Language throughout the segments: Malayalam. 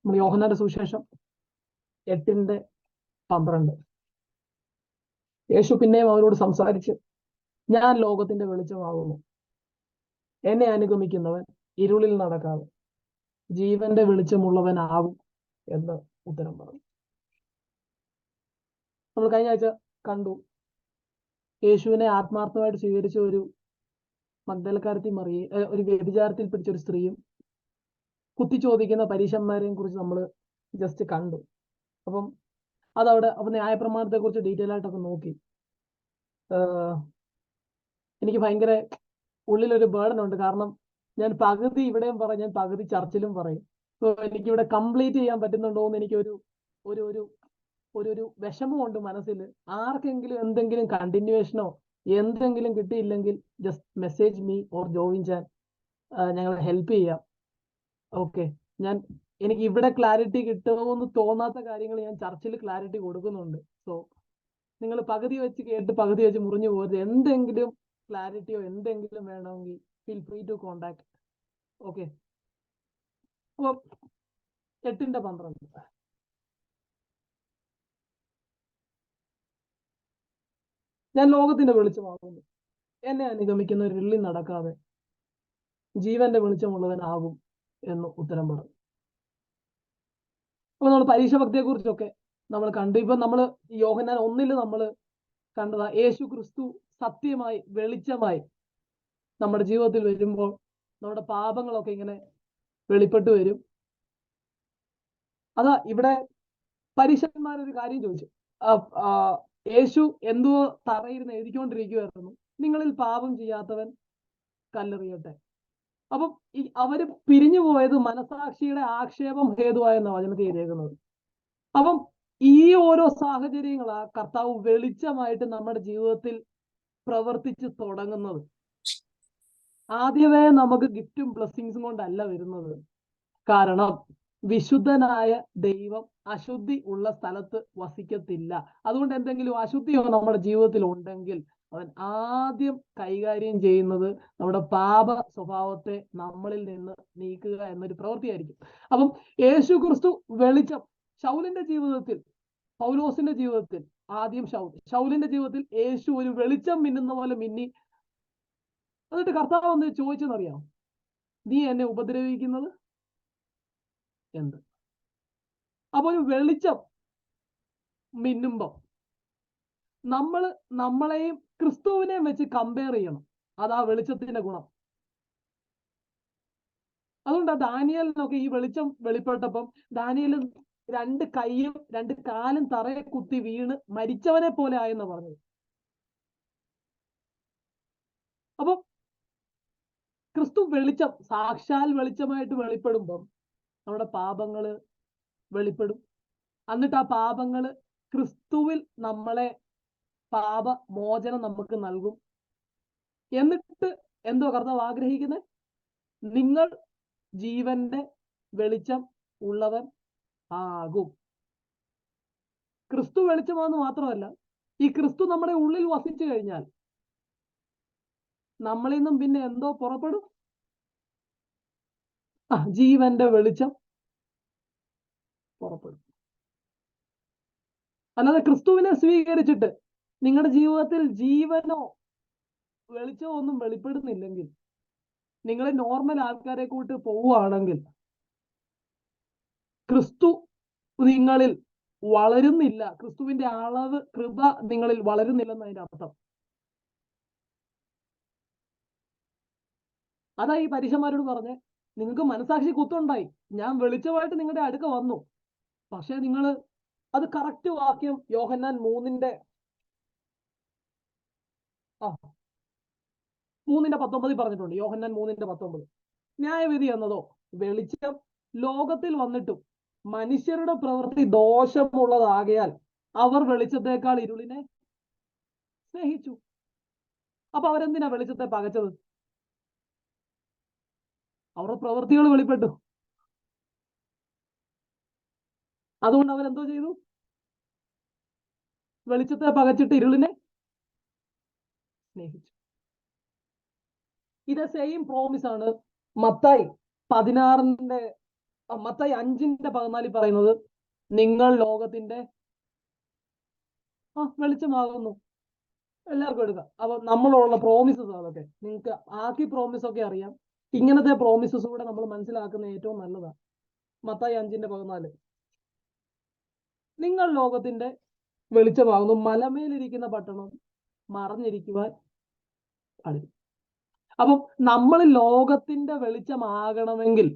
നമ്മൾ യോഹന്നാന്റെ സുവിശേഷം 8:12. യേശു പിന്നെയും അവരോട് സംസാരിച്ച്, ഞാൻ ലോകത്തിന്റെ വെളിച്ചമാകുന്നു. എന്നെ അനുഗമിക്കുന്നവൻ ഇരുളിൽ നടക്കാതെ ജീവന്റെ വെളിച്ചമുള്ളവനാകും എന്ന് ഉത്തരം പറഞ്ഞു. നമ്മൾ കഴിഞ്ഞ ആഴ്ച കണ്ടു, യേശുവിനെ ആത്മാർത്ഥമായിട്ട് സ്വീകരിച്ച ഒരു മഗ്ദലക്കാരത്തി മറിയെ, ഒരു വ്യഭിചാരത്തിൽ പിടിച്ച ഒരു സ്ത്രീയും കുത്തിച്ചോദിക്കുന്ന പരീശന്മാരെയും കുറിച്ച് നമ്മൾ ജസ്റ്റ് കണ്ടു. അപ്പം അതവിടെ അപ്പൊ ന്യായപ്രമാണത്തെ കുറിച്ച് ഡീറ്റെയിൽ ആയിട്ടൊക്കെ നോക്കി. എനിക്ക് ഭയങ്കര ഉള്ളിലൊരു ബേർഡൻ ഉണ്ട്. കാരണം ഞാൻ പകുതി ഇവിടെയും പറയും, ഞാൻ പകുതി ചർച്ചിലും പറയും. സോ എനിക്കിവിടെ കംപ്ലീറ്റ് ചെയ്യാൻ പറ്റുന്നുണ്ടോ എന്ന് എനിക്കൊരു ഒരു ഒരു ഒരു ഒരു വിഷമമുണ്ട് മനസ്സിൽ. ആർക്കെങ്കിലും എന്തെങ്കിലും കണ്ടിന്യൂവേഷനോ എന്തെങ്കിലും കിട്ടിയില്ലെങ്കിൽ just message me or join ചാൻ, ഞങ്ങൾ ഹെൽപ്പ് ചെയ്യാം. ഓക്കെ, എനിക്ക് ഇവിടെ ക്ലാരിറ്റി കിട്ടുമെന്ന് തോന്നാത്ത കാര്യങ്ങൾ ഞാൻ ചർച്ചിൽ ക്ലാരിറ്റി കൊടുക്കുന്നുണ്ട്. സോ നിങ്ങൾ പകുതി വെച്ച് കേട്ട് പകുതി വെച്ച് മുറിഞ്ഞു പോകരുത്. എന്തെങ്കിലും ക്ലാരിറ്റിയോ എന്തെങ്കിലും വേണമെങ്കിൽ feel free to contact. Okay, അപ്പൊ 8:12. ഞാൻ ലോകത്തിന്റെ വെളിച്ചമാകുന്നു. എന്നെ അനുഗമിക്കുന്ന ഒരു ഇരുളിൽ നടക്കാതെ ജീവന്റെ വെളിച്ചമുള്ളവനാകും എന്ന് ഉത്തരം പറഞ്ഞു. അപ്പൊ നമ്മൾ പരീക്ഷ ഭക്തിയെ കുറിച്ചൊക്കെ നമ്മൾ കണ്ടു. ഇപ്പൊ നമ്മൾ യോഹന്നാൻ 1 നമ്മൾ കണ്ടതാ, യേശു ക്രിസ്തു സത്യമായി വെളിച്ചമായി നമ്മുടെ ജീവിതത്തിൽ വരുമ്പോൾ നമ്മുടെ പാപങ്ങളൊക്കെ ഇങ്ങനെ വെളിപ്പെട്ട് വരും. അതാ ഇവിടെ പരീശന്മാരൊരു കാര്യം ചോദിച്ചു. യേശു എന്തോ തറയിരുന്ന് എഴുതിക്കൊണ്ടിരിക്കുവായിരുന്നു, നിങ്ങളിൽ പാപം ചെയ്യാത്തവൻ കല്ലെറിയട്ടെ. അപ്പം അവര് പിരിഞ്ഞു പോയത് മനസാക്ഷിയുടെ ആക്ഷേപം ഹേതുവായെന്ന വചനത്തിൽ എഴുതിയേക്കുന്നത്. അപ്പം ഈ ഓരോ സാഹചര്യങ്ങളാ കർത്താവ് വെളിച്ചമായിട്ട് നമ്മുടെ ജീവിതത്തിൽ പ്രവർത്തിച്ച് തുടങ്ങുന്നത്. ആദ്യമേ നമുക്ക് ഗിഫ്റ്റും ബ്ലെസ്സിങ്സും കൊണ്ടല്ല വരുന്നത്. കാരണം വിശുദ്ധനായ ദൈവം അശുദ്ധി ഉള്ള സ്ഥലത്ത് വസിക്കത്തില്ല. അതുകൊണ്ട് എന്തെങ്കിലും അശുദ്ധിയോ നമ്മുടെ ജീവിതത്തിൽ ഉണ്ടെങ്കിൽ അവൻ ആദ്യം കൈകാര്യം ചെയ്യുന്നത് നമ്മുടെ പാപ സ്വഭാവത്തെ നമ്മളിൽ നിന്ന് നീക്കുക എന്നൊരു പ്രവൃത്തിയായിരിക്കും. അപ്പം യേശു ക്രിസ്തു വെളിച്ചം ശൗലിന്റെ ജീവിതത്തിൽ, പൗലോസിന്റെ ജീവിതത്തിൽ, ആദ്യം ശൗലിന്റെ ജീവിതത്തിൽ യേശു ഒരു വെളിച്ചം മിന്നുന്ന പോലെ മിന്നി. എന്നിട്ട് കർത്താവ് ഒന്ന് ചോദിച്ചെന്നറിയാം, നീ എന്നെ ഉപദ്രവിക്കുന്നത് എന്ത്? അപ്പൊ ഒരു വെളിച്ചം മിന്നുമ്പോ നമ്മളെയും ക്രിസ്തുവിനെയും വെച്ച് കമ്പയർ ചെയ്യണം. അതാ വെളിച്ചത്തിന്റെ ഗുണം. അതുകൊണ്ട് ദാനിയേലിനൊക്കെ ഈ വെളിച്ചം വെളിപ്പെട്ടപ്പം ദാനിയേൽ 2 കൈയും 2 കാലും തറയെ കുത്തി വീണ് മരിച്ചവനെ പോലെ ആയെന്ന് പറഞ്ഞത്. അപ്പൊ ക്രിസ്തു വെളിച്ചം, സാക്ഷാൽ വെളിച്ചമായിട്ട് വെളിപ്പെടുമ്പം നമ്മുടെ പാപങ്ങള് വെളിപ്പെടും. എന്നിട്ട് ആ പാപങ്ങള് ക്രിസ്തുവിൽ നമ്മളെ പാപമോചനം നമുക്ക് നൽകും. എന്നിട്ട് എന്തോ കർത്താവ് ആഗ്രഹിക്കുന്നത്, നിങ്ങൾ ജീവന്റെ വെളിച്ചം ഉള്ളവൻ ആകും. ക്രിസ്തു വെളിച്ചമാണെന്ന് മാത്രമല്ല, ഈ ക്രിസ്തു നമ്മുടെ ഉള്ളിൽ വസിച്ചു കഴിഞ്ഞാൽ നമ്മളിൽ നിന്നും പിന്നെ എന്തോ പുറപ്പെടും? ജീവന്റെ വെളിച്ചം പുറപ്പെടും. അല്ലാതെ ക്രിസ്തുവിനെ സ്വീകരിച്ചിട്ട് നിങ്ങളുടെ ജീവിതത്തിൽ ജീവനോ വെളിച്ചമോ ഒന്നും വെളിപ്പെടുന്നില്ലെങ്കിൽ, നിങ്ങൾ നോർമൽ ആൾക്കാരെ കൂട്ട് പോവുകയാണെങ്കിൽ ക്രിസ്തു നിങ്ങളിൽ വളരുന്നില്ല, ക്രിസ്തുവിന്റെ അളവ്, കൃപ നിങ്ങളിൽ വളരുന്നില്ലെന്ന് അതിന്റെ അർത്ഥം. അതാ ഈ പരീശന്മാരോട് പറഞ്ഞ്, നിങ്ങൾക്ക് മനസാക്ഷി കുത്തുണ്ടായി, ഞാൻ വെളിച്ചമായിട്ട് നിങ്ങളുടെ അടുക്ക വന്നു, പക്ഷെ നിങ്ങൾ അത് കറക്റ്റ് വാക്യം യോഹന്നാൻ 3:19 പറഞ്ഞിട്ടുണ്ട്. യോഹന്നാൻ 3:19, ന്യായവിധി എന്നതോ വെളിച്ചം ലോകത്തിൽ വന്നിട്ടും മനുഷ്യരുടെ പ്രവൃത്തി ദോഷമുള്ളതാകയാൽ അവർ വെളിച്ചത്തെക്കാൾ ഇരുളിനെ സ്നേഹിച്ചു. അപ്പൊ അവരെന്തിനാ വെളിച്ചത്തെ പകച്ചത്? അവരുടെ പ്രവൃത്തികൾ വെളിപ്പെട്ടു. അതുകൊണ്ട് അവരെന്തോ ചെയ്തു? വെളിച്ചത്തെ പകച്ചിട്ട് ഇരുളിനെ സ്നേഹിച്ചു. ഇത് സെയിം പ്രോമിസ് ആണ് മത്തായി 16 മത്തായി 5:14 പറയുന്നത് നിങ്ങൾ ലോകത്തിന്റെ വെളിച്ചമാകുന്നു. എല്ലാവർക്കും എടുക്കാം. അപ്പൊ നമ്മളുള്ള പ്രോമിസസ് അതൊക്കെ നിങ്ങൾക്ക് ആക്കി പ്രോമിസ് ഒക്കെ അറിയാം. ഇങ്ങനത്തെ പ്രോമിസസ് കൂടെ നമ്മൾ മനസ്സിലാക്കുന്ന ഏറ്റവും നല്ലതാണ്. മത്തായി 5:14 നിങ്ങൾ ലോകത്തിന്റെ വെളിച്ചമാകുന്നു, മലമേലിരിക്കുന്ന പട്ടണം മറഞ്ഞിരിക്കുവാൻ പാടില്ല. അപ്പം നമ്മൾ ലോകത്തിന്റെ വെളിച്ചമാകണമെങ്കിൽ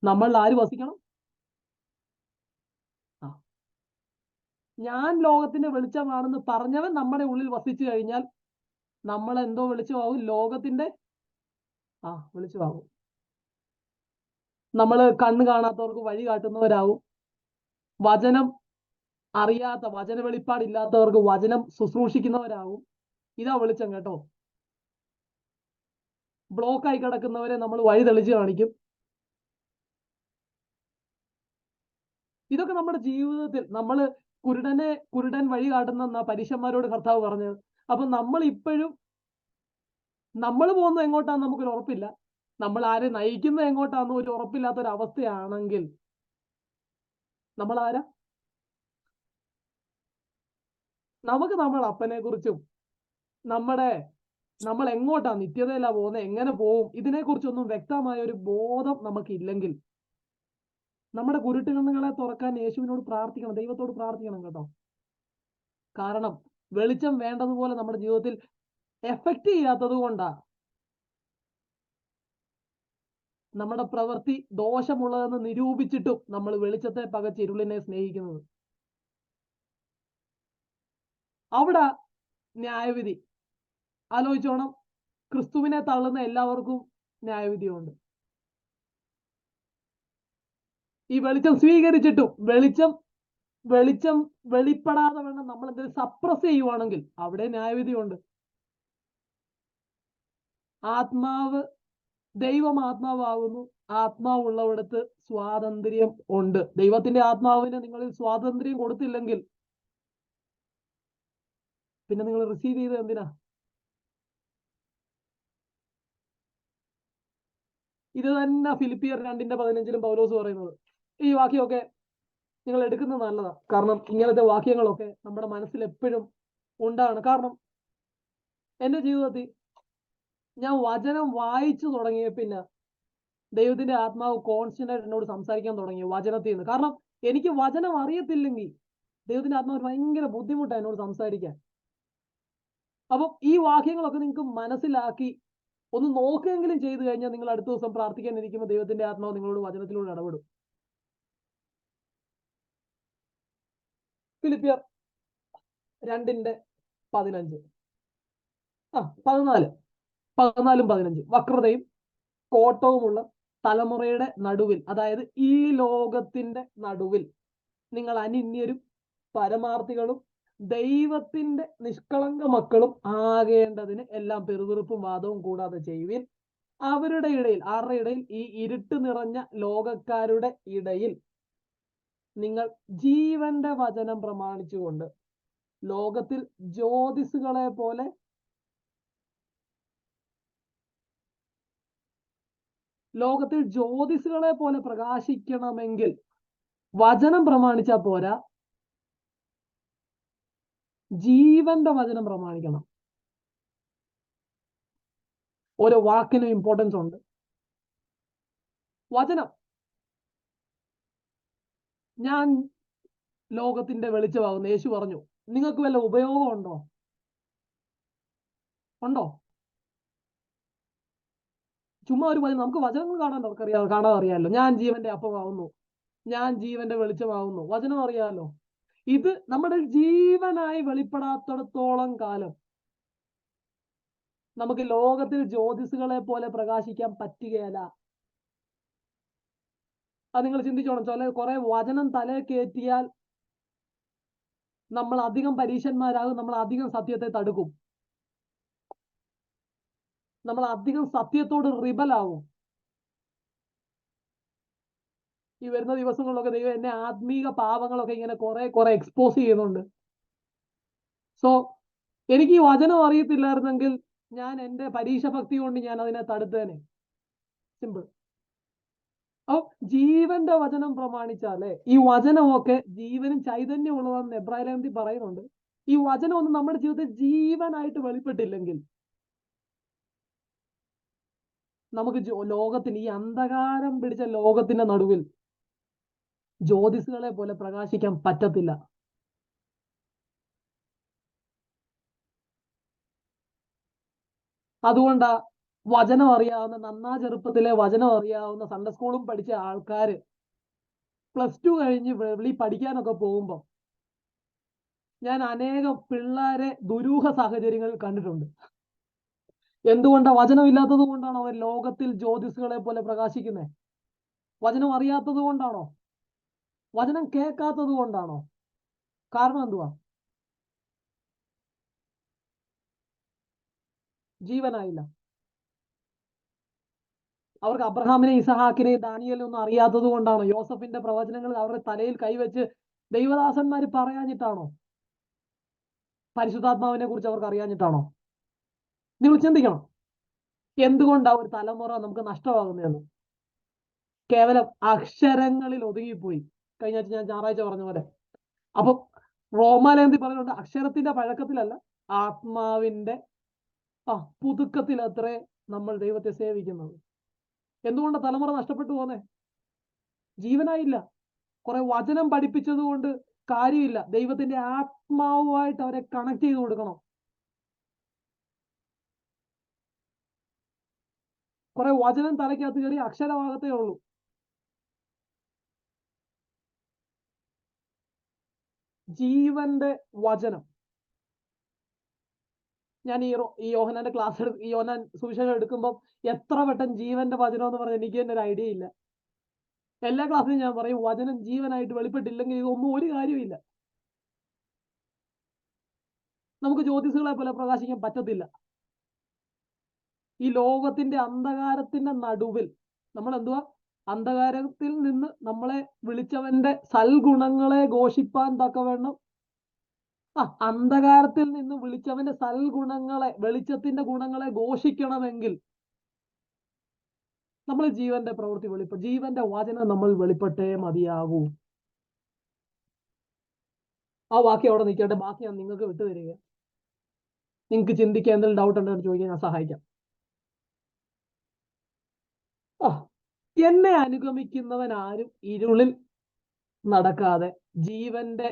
നമ്മൾ ആര് വസിക്കണം? ഞാൻ ലോകത്തിന്റെ വെളിച്ചമാണെന്ന് പറഞ്ഞവൻ നമ്മുടെ ഉള്ളിൽ വസിച്ചു കഴിഞ്ഞാൽ നമ്മൾ എന്തോ വെളിച്ചമാവും? ലോകത്തിന്റെ വെളിച്ചമാകും. നമ്മൾ കണ്ണ് കാണാത്തവർക്ക് വഴി കാട്ടുന്നവരാവും. വചനം അറിയാത്ത, വചന വെളിപ്പാടില്ലാത്തവർക്ക് വചനം ശുശ്രൂഷിക്കുന്നവരാവും. ഇതാ വെളിച്ചം കേട്ടോ. ബ്ലോക്കായി കിടക്കുന്നവരെ നമ്മൾ വഴി തെളിച്ച് കാണിക്കും. ഇതൊക്കെ നമ്മുടെ ജീവിതത്തിൽ നമ്മൾ കുരുടൻ വഴി കാട്ടുന്ന പരീശന്മാരോട് കർത്താവ് പറഞ്ഞത്. അപ്പൊ നമ്മൾ ഇപ്പോഴും നമ്മൾ പോകുന്നത് എങ്ങോട്ടാന്ന് നമുക്കൊരു ഉറപ്പില്ല. നമ്മൾ ആരെ നയിക്കുന്നത് എങ്ങോട്ടാന്ന് ഒരു ഉറപ്പില്ലാത്തൊരവസ്ഥയാണെങ്കിൽ നമ്മൾ ആരാ? നമുക്ക് നമ്മുടെ അപ്പനെ കുറിച്ചും നമ്മൾ എങ്ങോട്ടാ നിത്യതയിലാ പോകുന്നത്, എങ്ങനെ പോകും, ഇതിനെക്കുറിച്ചൊന്നും വ്യക്തമായ ഒരു ബോധം നമുക്കില്ലെങ്കിൽ നമ്മുടെ കുരുട്ടുകണ്ണുകളെ തുറക്കാൻ യേശുവിനോട് പ്രാർത്ഥിക്കണം, ദൈവത്തോട് പ്രാർത്ഥിക്കണം കേട്ടോ. കാരണം വെളിച്ചം വേണ്ടതുപോലെ നമ്മുടെ ജീവിതത്തിൽ എഫക്റ്റ് ചെയ്യാത്തത് കൊണ്ടാ നമ്മുടെ പ്രവൃത്തി ദോഷമുള്ളതെന്ന് നിരൂപിച്ചിട്ടും നമ്മൾ വെളിച്ചത്തെ പകച്ച് ഇരുളിനെ സ്നേഹിക്കുന്നത്. അവിടെ ന്യായവിധി ആലോചിച്ചോണം. ക്രിസ്തുവിനെ തള്ളുന്ന എല്ലാവർക്കും ന്യായവിധിയുണ്ട്. ഈ വെളിച്ചം സ്വീകരിച്ചിട്ടും വെളിച്ചം വെളിപ്പെടാതെ വേണം നമ്മൾ എന്തെങ്കിലും സപ്രസ് ചെയ്യുവാണെങ്കിൽ അവിടെ ന്യായവിധിയുണ്ട്. ദൈവം ആത്മാവാകുന്നു. ആത്മാവുള്ളവിടത്ത് സ്വാതന്ത്ര്യം ഉണ്ട്. ദൈവത്തിന്റെ ആത്മാവിന് നിങ്ങളിൽ സ്വാതന്ത്ര്യം കൊടുത്തില്ലെങ്കിൽ പിന്നെ നിങ്ങൾ റിസീവ് ചെയ്തത് എന്തിനാ? ഇത് തന്നെ ഫിലിപ്പിയർ 2:15 പൗലോസ് പറയുന്നത്. ഈ വാക്യമൊക്കെ നിങ്ങൾ എടുക്കുന്നത് നല്ലതാണ്. കാരണം ഇങ്ങനത്തെ വാക്യങ്ങളൊക്കെ നമ്മുടെ മനസ്സിൽ എപ്പോഴും ഉണ്ടാകണം. കാരണം എൻ്റെ ജീവിതത്തിൽ ഞാൻ വചനം വായിച്ചു തുടങ്ങിയ പിന്നെ ദൈവത്തിന്റെ ആത്മാവ് കോൺസ്റ്റന്റ് ആയിട്ട് എന്നോട് സംസാരിക്കാൻ തുടങ്ങി വചനത്തിൽ നിന്ന്. കാരണം എനിക്ക് വചനം അറിയത്തില്ലെങ്കിൽ ദൈവത്തിന്റെ ആത്മാവ് ഭയങ്കര ബുദ്ധിമുട്ടാണ് എന്നോട് സംസാരിക്കാൻ. അപ്പം ഈ വാക്യങ്ങളൊക്കെ നിങ്ങൾക്ക് മനസ്സിലാക്കി ഒന്ന് നോക്കുകയെങ്കിലും ചെയ്തു കഴിഞ്ഞാൽ നിങ്ങൾ അടുത്ത ദിവസം പ്രാർത്ഥിക്കാൻ ഇരിക്കുമ്പോൾ ദൈവത്തിന്റെ ആത്മാവ് നിങ്ങളോട് വചനത്തിലൂടെ ഇടപെടും. ഫിലിപ്പിയർ 2:15 14-15 വക്രതയും കോട്ടവുമുള്ള തലമുറയുടെ നടുവിൽ, അതായത് ഈ ലോകത്തിന്റെ നടുവിൽ നിങ്ങൾ അനിന്യരും പരമാർത്ഥികളും ദൈവത്തിന്റെ നിഷ്കളങ്ക മക്കളും ആകേണ്ടതിന് എല്ലാം പെറുപെറുപ്പും വാദവും കൂടാതെ ചെയ്യുവിൻ. അവരുടെ ഇടയിൽ, ആരുടെ ഇടയിൽ? ഈ ഇരുട്ട് നിറഞ്ഞ ലോകക്കാരുടെ ഇടയിൽ നിങ്ങൾ ജീവന്റെ വചനം പ്രമാണിച്ചുകൊണ്ട് ലോകത്തിൽ ജ്യോതിസുകളെ പോലെ പ്രകാശിക്കണമെങ്കിൽ വചനം പ്രമാണിച്ചാ പോരാ, ജീവന്റെ വചനം പ്രമാണിക്കണം. ഓരോ വാക്കിനും ഇമ്പോർട്ടൻസ് ഉണ്ട്. വചനം, ഞാൻ ലോകത്തിന്റെ വെളിച്ചമാകുന്നു യേശു പറഞ്ഞു. നിങ്ങൾക്ക് വല്ല ഉപയോഗം ഉണ്ടോ? ചുമ്മാ ഒരു വചനം, നമുക്ക് വചനങ്ങൾ കാണാൻ അറിയാമല്ലോ. ഞാൻ ജീവന്റെ അപ്പമാകുന്നു, ഞാൻ ജീവന്റെ വെളിച്ചമാകുന്നു, വചനം അറിയാമല്ലോ. ഇത് നമ്മുടെ ജീവനായി വെളിപ്പെടാത്തിടത്തോളം കാലം നമുക്ക് ലോകത്തിൽ ജ്യോതിസുകളെ പോലെ പ്രകാശിക്കാൻ പറ്റുകയില്ല. അത് നിങ്ങൾ ചിന്തിച്ചോണം. കുറെ വചനം തലേ കയറ്റിയാൽ നമ്മൾ അധികം പരീശന്മാരാകും, നമ്മൾ അധികം സത്യത്തെ തടുക്കും, നമ്മൾ അധികം സത്യത്തോട് റിബലാകും. ഈ വരുന്ന ദിവസങ്ങളിലൊക്കെ ദൈവം എന്നെ ആത്മീക പാപങ്ങളൊക്കെ ഇങ്ങനെ കുറെ എക്സ്പോസ് ചെയ്യുന്നുണ്ട്. സോ എനിക്ക് ഈ വചനം അറിയത്തില്ലായിരുന്നെങ്കിൽ ഞാൻ എൻ്റെ പരീക്ഷ ഭക്തി കൊണ്ട് ഞാൻ അതിനെ തടുത്തേനെ. സിമ്പിൾ. അപ്പൊ ജീവന്റെ വചനം പ്രമാണിച്ചാലേ ഈ വചനമൊക്കെ ജീവനും ചൈതന്യം ഉള്ളതാണെന്ന് എബ്രായ ലേഖനത്തിൽ പറയുന്നുണ്ട്. ഈ വചനം ഒന്നും നമ്മുടെ ജീവിതത്തിൽ ജീവനായിട്ട് വെളിപ്പെട്ടില്ലെങ്കിൽ നമുക്ക് ലോകത്തിന്, ഈ അന്ധകാരം പിടിച്ച ലോകത്തിന്റെ നടുവിൽ ജ്യോതിസുകളെ പോലെ പ്രകാശിക്കാൻ പറ്റത്തില്ല. അതുകൊണ്ടാ വചനം അറിയാവുന്ന, ചെറുപ്പത്തിലെ വചനം അറിയാവുന്ന സൺഡേ സ്കൂളും പഠിച്ച ആൾക്കാര് +2 കഴിഞ്ഞ് വെളി പഠിക്കാനൊക്കെ പോകുമ്പോ ഞാൻ അനേകം പിള്ളേരെ ദുരൂഹ സാഹചര്യങ്ങളിൽ കണ്ടിട്ടുണ്ട്. എന്തുകൊണ്ടാ? വചനമില്ലാത്തത് കൊണ്ടാണോ അവർ ലോകത്തിൽ ജ്യോതിസുകളെ പോലെ പ്രകാശിക്കുന്നത്? വചനം അറിയാത്തത് കൊണ്ടാണോ? വചനം കേൾക്കാത്തത് കൊണ്ടാണോ? കാരണം എന്തുവാ? ജീവനായില്ല. അവർക്ക് അബ്രഹാമിനെയും ഇസഹാക്കിനെയും ദാനിയേലും ഒന്നും അറിയാത്തത് കൊണ്ടാണോ? യോസഫിന്റെ പ്രവചനങ്ങൾ അവരുടെ തലയിൽ കൈവച്ച് ദൈവദാസന്മാർ പറയാഞ്ഞിട്ടാണോ? പരിശുദ്ധാത്മാവിനെ കുറിച്ച് അവർക്ക് അറിയാഞ്ഞിട്ടാണോ? നിങ്ങൾ ചിന്തിക്കണം, എന്തുകൊണ്ടാ ഒരു തലമുറ നമുക്ക് നഷ്ടമാകുന്നതെന്ന്. കേവലം അക്ഷരങ്ങളിൽ ഒതുങ്ങിപ്പോയി. കഴിഞ്ഞ ആഴ്ച ഞാൻ ഞായറാഴ്ച പറഞ്ഞ പോലെ. അപ്പൊ റോമാലേഖനത്തിൽ പറയുന്നുണ്ട്, അക്ഷരത്തിന്റെ പഴക്കത്തിലല്ല, ആത്മാവിന്റെ പുതുക്കത്തിൽ അത്രേ നമ്മൾ ദൈവത്തെ സേവിക്കുന്നത്. എന്തുകൊണ്ടാണ് തലമുറ നഷ്ടപ്പെട്ടു പോന്നെ? ജീവനായില്ല. കുറെ വചനം പഠിപ്പിച്ചത് കൊണ്ട് കാര്യമില്ല. ദൈവത്തിന്റെ ആത്മാവുമായിട്ട് അവരെ കണക്ട് ചെയ്ത് കൊടുക്കണം. കുറെ വചനം തലയ്ക്കകത്ത് കയറി അക്ഷരഭാഗത്തേ ഉള്ളൂ. ജീവന്റെ വചനം. ഞാൻ ഈ യോഹന്നാന്റെ ക്ലാസ് ഈ യോഹന്നാൻ സുവിശേഷം എടുക്കുമ്പോൾ എത്ര വട്ടം ജീവന്റെ വചനം എന്ന് പറഞ്ഞാൽ എനിക്ക് തന്നെ ഒരു ഐഡിയ ഇല്ല. എല്ലാ ക്ലാസ്സിലും ഞാൻ പറയും, വചനം ജീവനായിട്ട് വെളിപ്പെട്ടില്ലെങ്കിൽ ഇതൊന്നും ഒരു കാര്യമില്ല. നമുക്ക് ജ്യോതിസുകളെ പോലെ പ്രകാശിക്കാൻ പറ്റത്തില്ല. ഈ ലോകത്തിന്റെ അന്ധകാരത്തിന്റെ നടുവിൽ നമ്മൾ എന്തുവാ? അന്ധകാരത്തിൽ നിന്ന് നമ്മളെ വിളിച്ചവന്റെ സൽഗുണങ്ങളെ ഘോഷിപ്പാൻ തക്കവണ്ണം, അന്ധകാരത്തിൽ നിന്ന് വിളിച്ചവന്റെ സൽഗുണങ്ങളെ, വെളിച്ചത്തിന്റെ ഗുണങ്ങളെ ഘോഷിക്കണമെങ്കിൽ നമ്മൾ ജീവന്റെ പ്രവൃത്തി ജീവന്റെ വചനം നമ്മൾ വെളിപ്പെട്ടേ മതിയാകൂ. ആ വാക്യം അവിടെ നിൽക്കട്ടെ. ബാക്കി ഞാൻ നിങ്ങൾക്ക് വിട്ടുതരിക. നിങ്ങൾക്ക് ചിന്തിക്കാൻ എന്തെങ്കിലും ഡൗട്ട് ഉണ്ടെന്ന് ചോദിക്കാൻ ഞാൻ സഹായിക്കാം. എന്നെ അനുഗമിക്കുന്നവൻ ആരും ഇരുളിൽ നടക്കാതെ ജീവന്റെ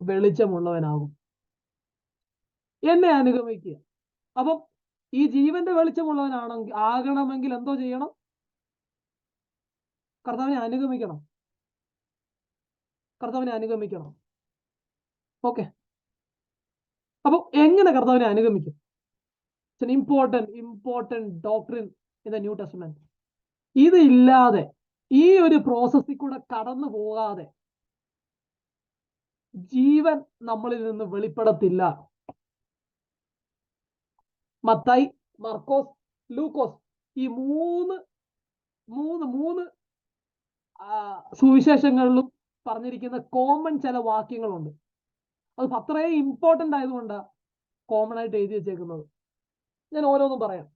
വെളിച്ചമുള്ളവനാകും. എന്നെ അനുഗമിക്കുക. അപ്പം ഈ ജീവന്റെ ആകണമെങ്കിൽ എന്തോ ചെയ്യണം? കർത്താവിനെ അനുഗമിക്കണം. ഓക്കെ. അപ്പൊ എങ്ങനെ കർത്താവിനെ അനുഗമിക്കും? Important doctrine in the New Testament. ഇത് ഇല്ലാതെ, ഈ ഒരു പ്രോസസ്സിൽ കൂടെ കടന്നു പോകാതെ ജീവൻ നമ്മളിൽ നിന്ന് വെളിപ്പെടത്തില്ല. മത്തായി, മർക്കോസ്, ലൂക്കോസ്, ഈ മൂന്ന് സുവിശേഷങ്ങളിലും പറഞ്ഞിരിക്കുന്ന കോമൺ ചില വാക്യങ്ങളുണ്ട്. അത് അത്രയും ഇമ്പോർട്ടന്റ് ആയതുകൊണ്ടാണ് കോമൺ ആയിട്ട് എഴുതി വെച്ചേക്കുന്നത്. ഞാൻ ഓരോന്നും പറയാം.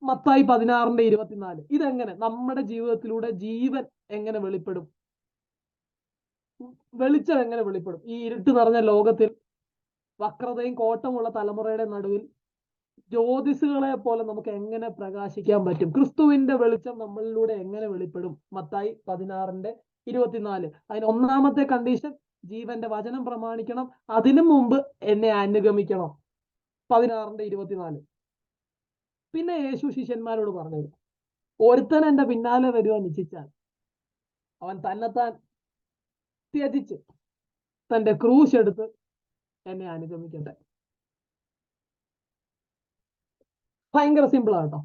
മത്തായി 16:24. ഇതെങ്ങനെ നമ്മുടെ ജീവിതത്തിലൂടെ ജീവൻ എങ്ങനെ വെളിപ്പെടും? വെളിച്ചം എങ്ങനെ വെളിപ്പെടും? ഈ ഇരുട്ട് നിറഞ്ഞ ലോകത്തിൽ, വക്രതയും കോട്ടമുള്ള തലമുറയുടെ നടുവിൽ ജ്യോതിസുകളെ പോലെ നമുക്ക് എങ്ങനെ പ്രകാശിക്കാൻ പറ്റും? ക്രിസ്തുവിന്റെ വെളിച്ചം നമ്മളിലൂടെ എങ്ങനെ വെളിപ്പെടും? മത്തായി 16:24. അതിന് ഒന്നാമത്തെ കണ്ടീഷൻ, ജീവന്റെ വചനം പ്രമാണിക്കണം. അതിനു മുമ്പ് എന്നെ അനുഗമിക്കണം. 16:24. പിന്നെ യേശു ശിഷ്യന്മാരോട് പറഞ്ഞത്, ഒരുത്തൻ എന്റെ പിന്നാലെ വരുവാൻ ഇച്ഛിച്ചാൽ അവൻ തന്നെത്താൻ ത്യജിച്ച് തന്റെ ക്രൂശ് എടുത്ത് എന്നെ അനുഗമിക്കട്ടെ. ഭയങ്കര സിമ്പിൾ ആട്ടോ.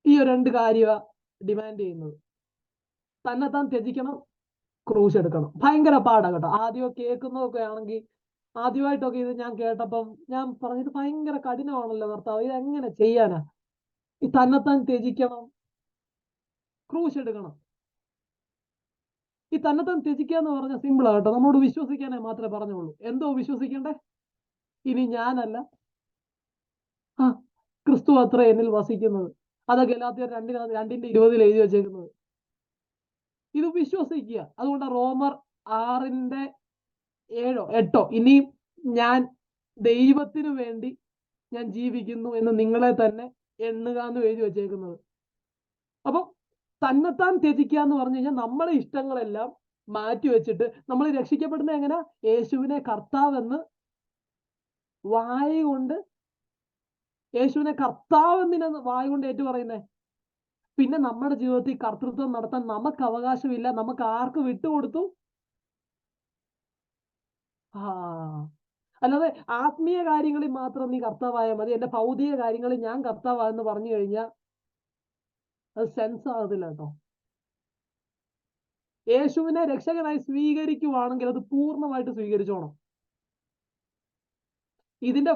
ഈ രണ്ട് കാര്യ ഡിമാൻഡ് ചെയ്യുന്നത്. തന്നെത്താൻ ത്യജിക്കണം, ക്രൂശ് എടുക്കണം. ഭയങ്കര പാടാ കേട്ടോ. ആദ്യം കേൾക്കുന്നതൊക്കെ ആണെങ്കിൽ, ആദ്യമായിട്ടൊക്കെ ഇത് ഞാൻ കേട്ടപ്പം ഞാൻ പറഞ്ഞത് ഭയങ്കര കഠിനമാണല്ലോ കർത്താവ്, ഇത് എങ്ങനെ ചെയ്യാനാ? ഈ തന്നെത്താൻ ത്യജിക്കണം, ക്രൂശ് എടുക്കണം. ഈ തന്നെത്താൻ ത്യജിക്കുക എന്ന് പറഞ്ഞ സിമ്പിൾ ആകട്ടോ. നമ്മോട് വിശ്വസിക്കാനേ മാത്രമേ പറഞ്ഞുള്ളൂ. എന്തോ വിശ്വസിക്കണ്ടേ? ഇനി ഞാനല്ല, ക്രിസ്തു അത്ര എന്നിൽ വസിക്കുന്നത്. അതൊക്കെ ഗലാത്യർ 2:20 എഴുതി വെച്ചേക്കുന്നത്. ഇത് വിശ്വസിക്കുക. അതുകൊണ്ട് റോമർ 6:7-8 ഇനിയും ഞാൻ ദൈവത്തിനു വേണ്ടി ഞാൻ ജീവിക്കുന്നു എന്ന് നിങ്ങളെ തന്നെ എണ്ണുക എന്ന് എഴുതി വെച്ചേക്കുന്നത്. അപ്പൊ തന്നെത്താൻ ത്യജിക്കുക എന്ന് പറഞ്ഞു കഴിഞ്ഞാൽ നമ്മളെ ഇഷ്ടങ്ങളെല്ലാം മാറ്റി വെച്ചിട്ട് നമ്മൾ രക്ഷിക്കപ്പെടുന്നത് എങ്ങനെ? യേശുവിനെ കർത്താവെന്ന് വായ കൊണ്ട്, യേശുവിനെ കർത്താവെന്നിന് വായ കൊണ്ട് ഏറ്റു പറയുന്നേ. പിന്നെ നമ്മുടെ ജീവിതത്തിൽ കർത്തൃത്വം നടത്താൻ നമുക്ക് അവകാശമില്ല. നമുക്ക് ആർക്ക് വിട്ടുകൊടുത്തു? അല്ലാതെ ആത്മീയ കാര്യങ്ങളിൽ മാത്രം നീ കർത്താവായാൽ മതി, എന്റെ ഭൗതിക കാര്യങ്ങളിൽ ഞാൻ കർത്താവായെന്ന് പറഞ്ഞു കഴിഞ്ഞാൽ അത് സെൻസ് ആകത്തില്ല കേട്ടോ. യേശുവിനെ രക്ഷകനായി സ്വീകരിക്കുവാണെങ്കിൽ അത് പൂർണ്ണമായിട്ട് സ്വീകരിച്ചോണം. ഇതിന്റെ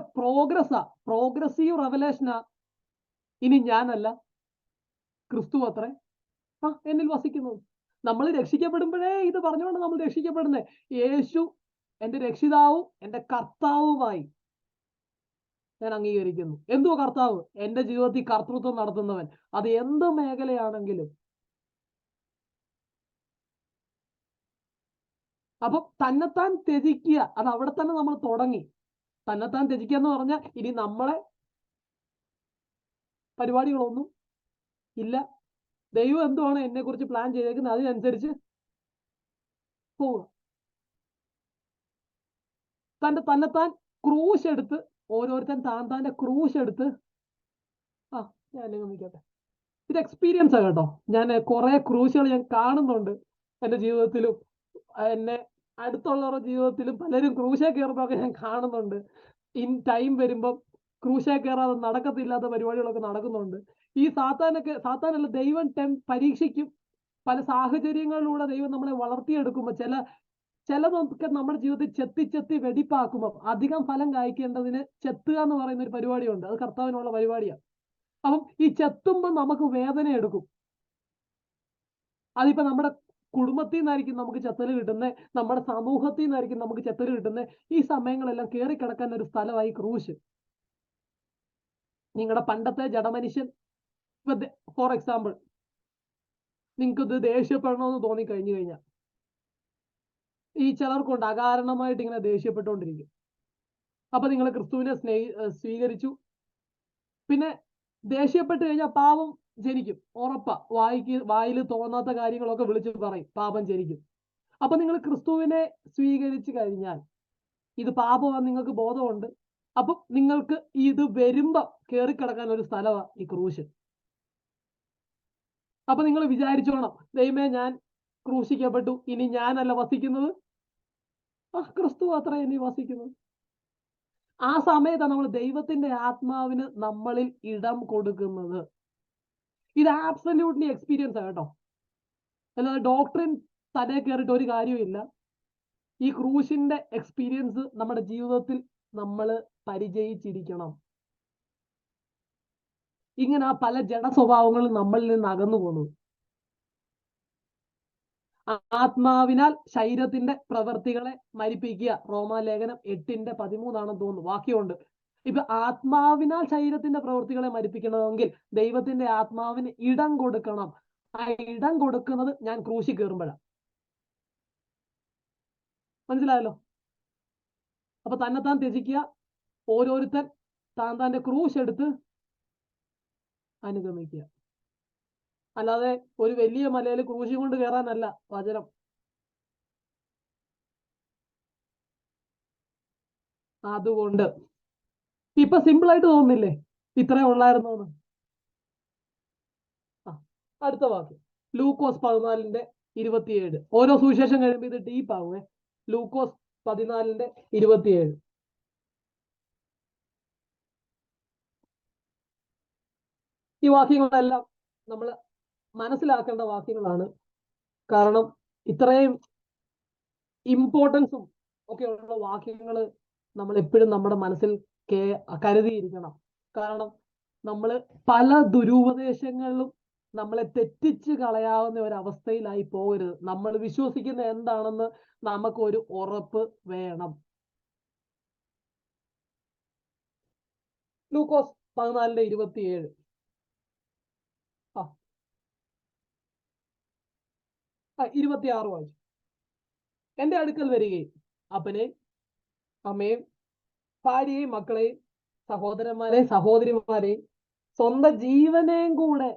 പ്രോഗ്രസീവ് റെവലേഷനാ. ഇനി ഞാനല്ല, ക്രിസ്തു അത്രേ എന്നിൽ വസിക്കുന്നത്. നമ്മൾ രക്ഷിക്കപ്പെടുമ്പോഴേ ഇത് പറഞ്ഞുകൊണ്ട് നമ്മൾ രക്ഷിക്കപ്പെടുന്നത്. യേശു എന്റെ രക്ഷിതാവും എന്റെ കർത്താവുമായി ഞാൻ അംഗീകരിക്കുന്നു. എന്തുവാ കർത്താവ്? എന്റെ ജീവിതത്തിൽ കർത്തൃത്വം നടത്തുന്നവൻ. അത് എന്ത് മേഖലയാണെങ്കിലും. അപ്പൊ തന്നെത്താൻ ത്യജിക്കുക, അത് അവിടെ തന്നെ നമ്മൾ തുടങ്ങി. തന്നെത്താൻ ത്യജിക്കുക എന്ന് പറഞ്ഞാൽ ഇനി നമ്മളെ പരിപാടികളൊന്നും ഇല്ല. ദൈവം എന്തുവാണ് എന്നെ കുറിച്ച് പ്ലാൻ ചെയ്തേക്കുന്നത് അതിനനുസരിച്ച് പോവുക. തന്നെത്താൻ ക്രൂശ് എടുത്ത്, ഓരോരുത്തൻ താൻ്റെ ക്രൂശ് എടുത്ത് ഞാൻ നിൽക്കട്ടെ. ഇത് എക്സ്പീരിയൻസ് ആണ് കേട്ടോ. ഞാൻ കുറെ ക്രൂശുകൾ ഞാൻ കാണുന്നുണ്ട് എൻ്റെ ജീവിതത്തിലും എന്നെ അടുത്തുള്ളവരുടെ ജീവിതത്തിലും. പലരും ക്രൂശേ കയറുന്നതൊക്കെ ഞാൻ കാണുന്നുണ്ട്. ഇൻ ടൈം വരുമ്പം ക്രൂശേ കയറാതെ നടക്കത്തില്ലാത്ത പരിപാടികളൊക്കെ നടക്കുന്നുണ്ട്. ഈ സാത്താനല്ല, ദൈവം പരീക്ഷിക്കും. പല സാഹചര്യങ്ങളിലൂടെ ദൈവം നമ്മളെ വളർത്തിയെടുക്കുമ്പോൾ ചിലതൊക്കെ നമ്മുടെ ജീവിതത്തിൽ ചെത്തി വെടിപ്പാക്കുമ്പോൾ അധികം ഫലം കായ്ക്കേണ്ടതിന് ചെത്തുക എന്ന് പറയുന്ന ഒരു പരിപാടിയുണ്ട്. അത് കർത്താവിനുള്ള പരിപാടിയാണ്. അപ്പം ഈ ചെത്തുമ്പോൾ നമുക്ക് വേദന എടുക്കും. അതിപ്പോ നമ്മുടെ കുടുംബത്തിൽ നിന്നായിരിക്കും നമുക്ക് ചെത്തല് കിട്ടുന്നത്, നമ്മുടെ സമൂഹത്തിൽ നിന്നായിരിക്കും നമുക്ക് ചെത്തല് കിട്ടുന്നത്. ഈ സമയങ്ങളെല്ലാം കയറിക്കിടക്കാൻ ഒരു സ്ഥലമായി ക്രൂശ്. നിങ്ങളുടെ പണ്ടത്തെ ജഡമനുഷ്യൻ, ഫോർ എക്സാമ്പിൾ, നിങ്ങൾക്ക് ഇത് ദേഷ്യപ്പെടണമെന്ന് തോന്നി കഴിഞ്ഞു കഴിഞ്ഞാൽ ഈ ചിലർക്കുണ്ട് അകാരണമായിട്ട് ഇങ്ങനെ ദേഷ്യപ്പെട്ടുകൊണ്ടിരിക്കും. അപ്പൊ നിങ്ങൾ ക്രിസ്തുവിനെ സ്വീകരിച്ചു. പിന്നെ ദേഷ്യപ്പെട്ട് കഴിഞ്ഞാൽ പാപം ജനിക്കും, ഉറപ്പാ. വായിൽ തോന്നാത്ത കാര്യങ്ങളൊക്കെ വിളിച്ച് പറയും, പാപം ജനിക്കും. അപ്പൊ നിങ്ങൾ ക്രിസ്തുവിനെ സ്വീകരിച്ചു കഴിഞ്ഞാൽ ഇത് പാപമാണെന്ന് നിങ്ങൾക്ക് ബോധമുണ്ട്. അപ്പൊ നിങ്ങൾക്ക് ഇത് വരുമ്പോ കയറിക്കിടക്കാൻ ഒരു സ്ഥലമാണ് ഈ ക്രൂശ്. അപ്പൊ നിങ്ങൾ വിചാരിച്ചോണം, ദൈവമേ ഞാൻ ക്രൂശിക്കപ്പെട്ടു, ഇനി ഞാനല്ല വസിക്കുന്നത്, ക്രിസ്തു അത്ര ഇനി വസിക്കുന്നത്. ആ സമയത്താണ് നമ്മൾ ദൈവത്തിന്റെ ആത്മാവിന് നമ്മളിൽ ഇടം കൊടുക്കുന്നത്. ഇത് ആബ്സല്യൂട്ട്ലി എക്സ്പീരിയൻസ് ആണ് കേട്ടോ. അല്ലാതെ ഡോക്ടറിൻ തലേ കയറിയിട്ട് ഒരു കാര്യമില്ല. ഈ ക്രൂശിന്റെ എക്സ്പീരിയൻസ് നമ്മുടെ ജീവിതത്തിൽ നമ്മൾ പരിചയിച്ചിരിക്കണം. ഇങ്ങനെ ആ പല ജഡ സ്വഭാവങ്ങളും നമ്മളിൽ നിന്ന് അകന്നു പോകുന്നു. ആത്മാവിനാൽ ശരീരത്തിന്റെ പ്രവൃത്തികളെ മരിപ്പിക്കുക. റോമാലേഖനം 8:13 തോന്നുന്നു വാക്യമുണ്ട്. ഇപ്പൊ ആത്മാവിനാൽ ശരീരത്തിന്റെ പ്രവൃത്തികളെ മരിപ്പിക്കണമെങ്കിൽ ദൈവത്തിന്റെ ആത്മാവിന് ഇടം കൊടുക്കണം. ആ ഇടം കൊടുക്കുന്നത് ഞാൻ ക്രൂശി കയറുമ്പോഴാണ്. മനസ്സിലായല്ലോ? അപ്പൊ തന്നെത്താൻ ത്യജിക്കുക. ഓരോരുത്തൻ താൻ്റെ ക്രൂശ് എടുത്ത് അനുഗമിക്കുക. അല്ലാതെ ഒരു വലിയ മലയിൽ ക്രൂശി കൊണ്ട് കയറാനല്ല വചനം. അതുകൊണ്ട് ഇപ്പൊ സിമ്പിൾ ആയിട്ട് തോന്നുന്നില്ലേ ഇത്രേ ഉള്ളായിരുന്നോന്ന്? അടുത്ത വാക്യം ലൂക്കോസ് 14:27. ഓരോ സുവിശേഷം കഴിയുമ്പോൾ ഇത് ഡീപ്പ് ആവുമേ. ലൂക്കോസ് 14:27. ഈ വാക്യങ്ങളെല്ലാം നമ്മൾ മനസ്സിലാക്കേണ്ട വാക്യങ്ങളാണ്. കാരണം ഇത്രയും ഇമ്പോർട്ടൻസും ഒക്കെ ഉള്ള വാക്യങ്ങൾ നമ്മൾ എപ്പോഴും നമ്മുടെ മനസ്സിൽ കരുതിയിരിക്കണം. കാരണം നമ്മൾ പല ദുരുപദേശങ്ങളിലും നമ്മളെ തെറ്റിച്ച് കളയാവുന്ന ഒരു അവസ്ഥയിലായി പോകരുത്. നമ്മൾ വിശ്വസിക്കുന്ന എന്താണെന്ന് നമുക്കൊരു ഉറപ്പ് വേണം. ലൂക്കോസ് 14:27. 26 വായിച്ചു. എന്റെ അടുക്കൽ വരികയും അപ്പനെ അമ്മയും ഭാര്യയെയും മക്കളെയും സഹോദരന്മാരെയും സഹോദരിമാരെയും സ്വന്തം ജീവനെയും കൂടെ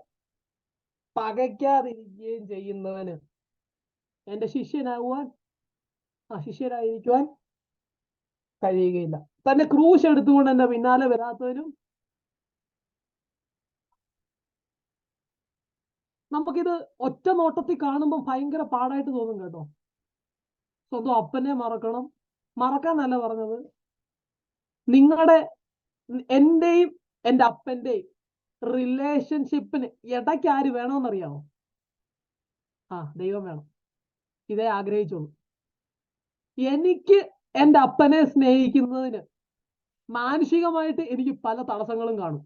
പകയ്ക്കാതിരിക്കുകയും ചെയ്യുന്നവന് എന്റെ ശിഷ്യരായിരിക്കുവാൻ കഴിയുകയില്ല. തന്റെ ക്രൂശ് എടുത്തുകൊണ്ട് എന്റെ പിന്നാലെ വരാത്തവനും. നമുക്കിത് ഒറ്റ നോട്ടത്തിൽ കാണുമ്പോൾ ഭയങ്കര പാടായിട്ട് തോന്നും കേട്ടോ. സ്വന്തം അപ്പനെ മറക്കണം. മറക്കാന്നല്ല പറഞ്ഞത്, നിങ്ങളുടെ എന്റെയും എൻ്റെ അപ്പന്റെയും റിലേഷൻഷിപ്പിന് ഇടയ്ക്ക് ആര് വേണമെന്നറിയാമോ? ദൈവം വേണം. ഇതേ ആഗ്രഹിച്ചോളൂ. എനിക്ക് എൻ്റെ അപ്പനെ സ്നേഹിക്കുന്നതിന് മാനുഷികമായിട്ട് എനിക്ക് പല തടസ്സങ്ങളും കാണും.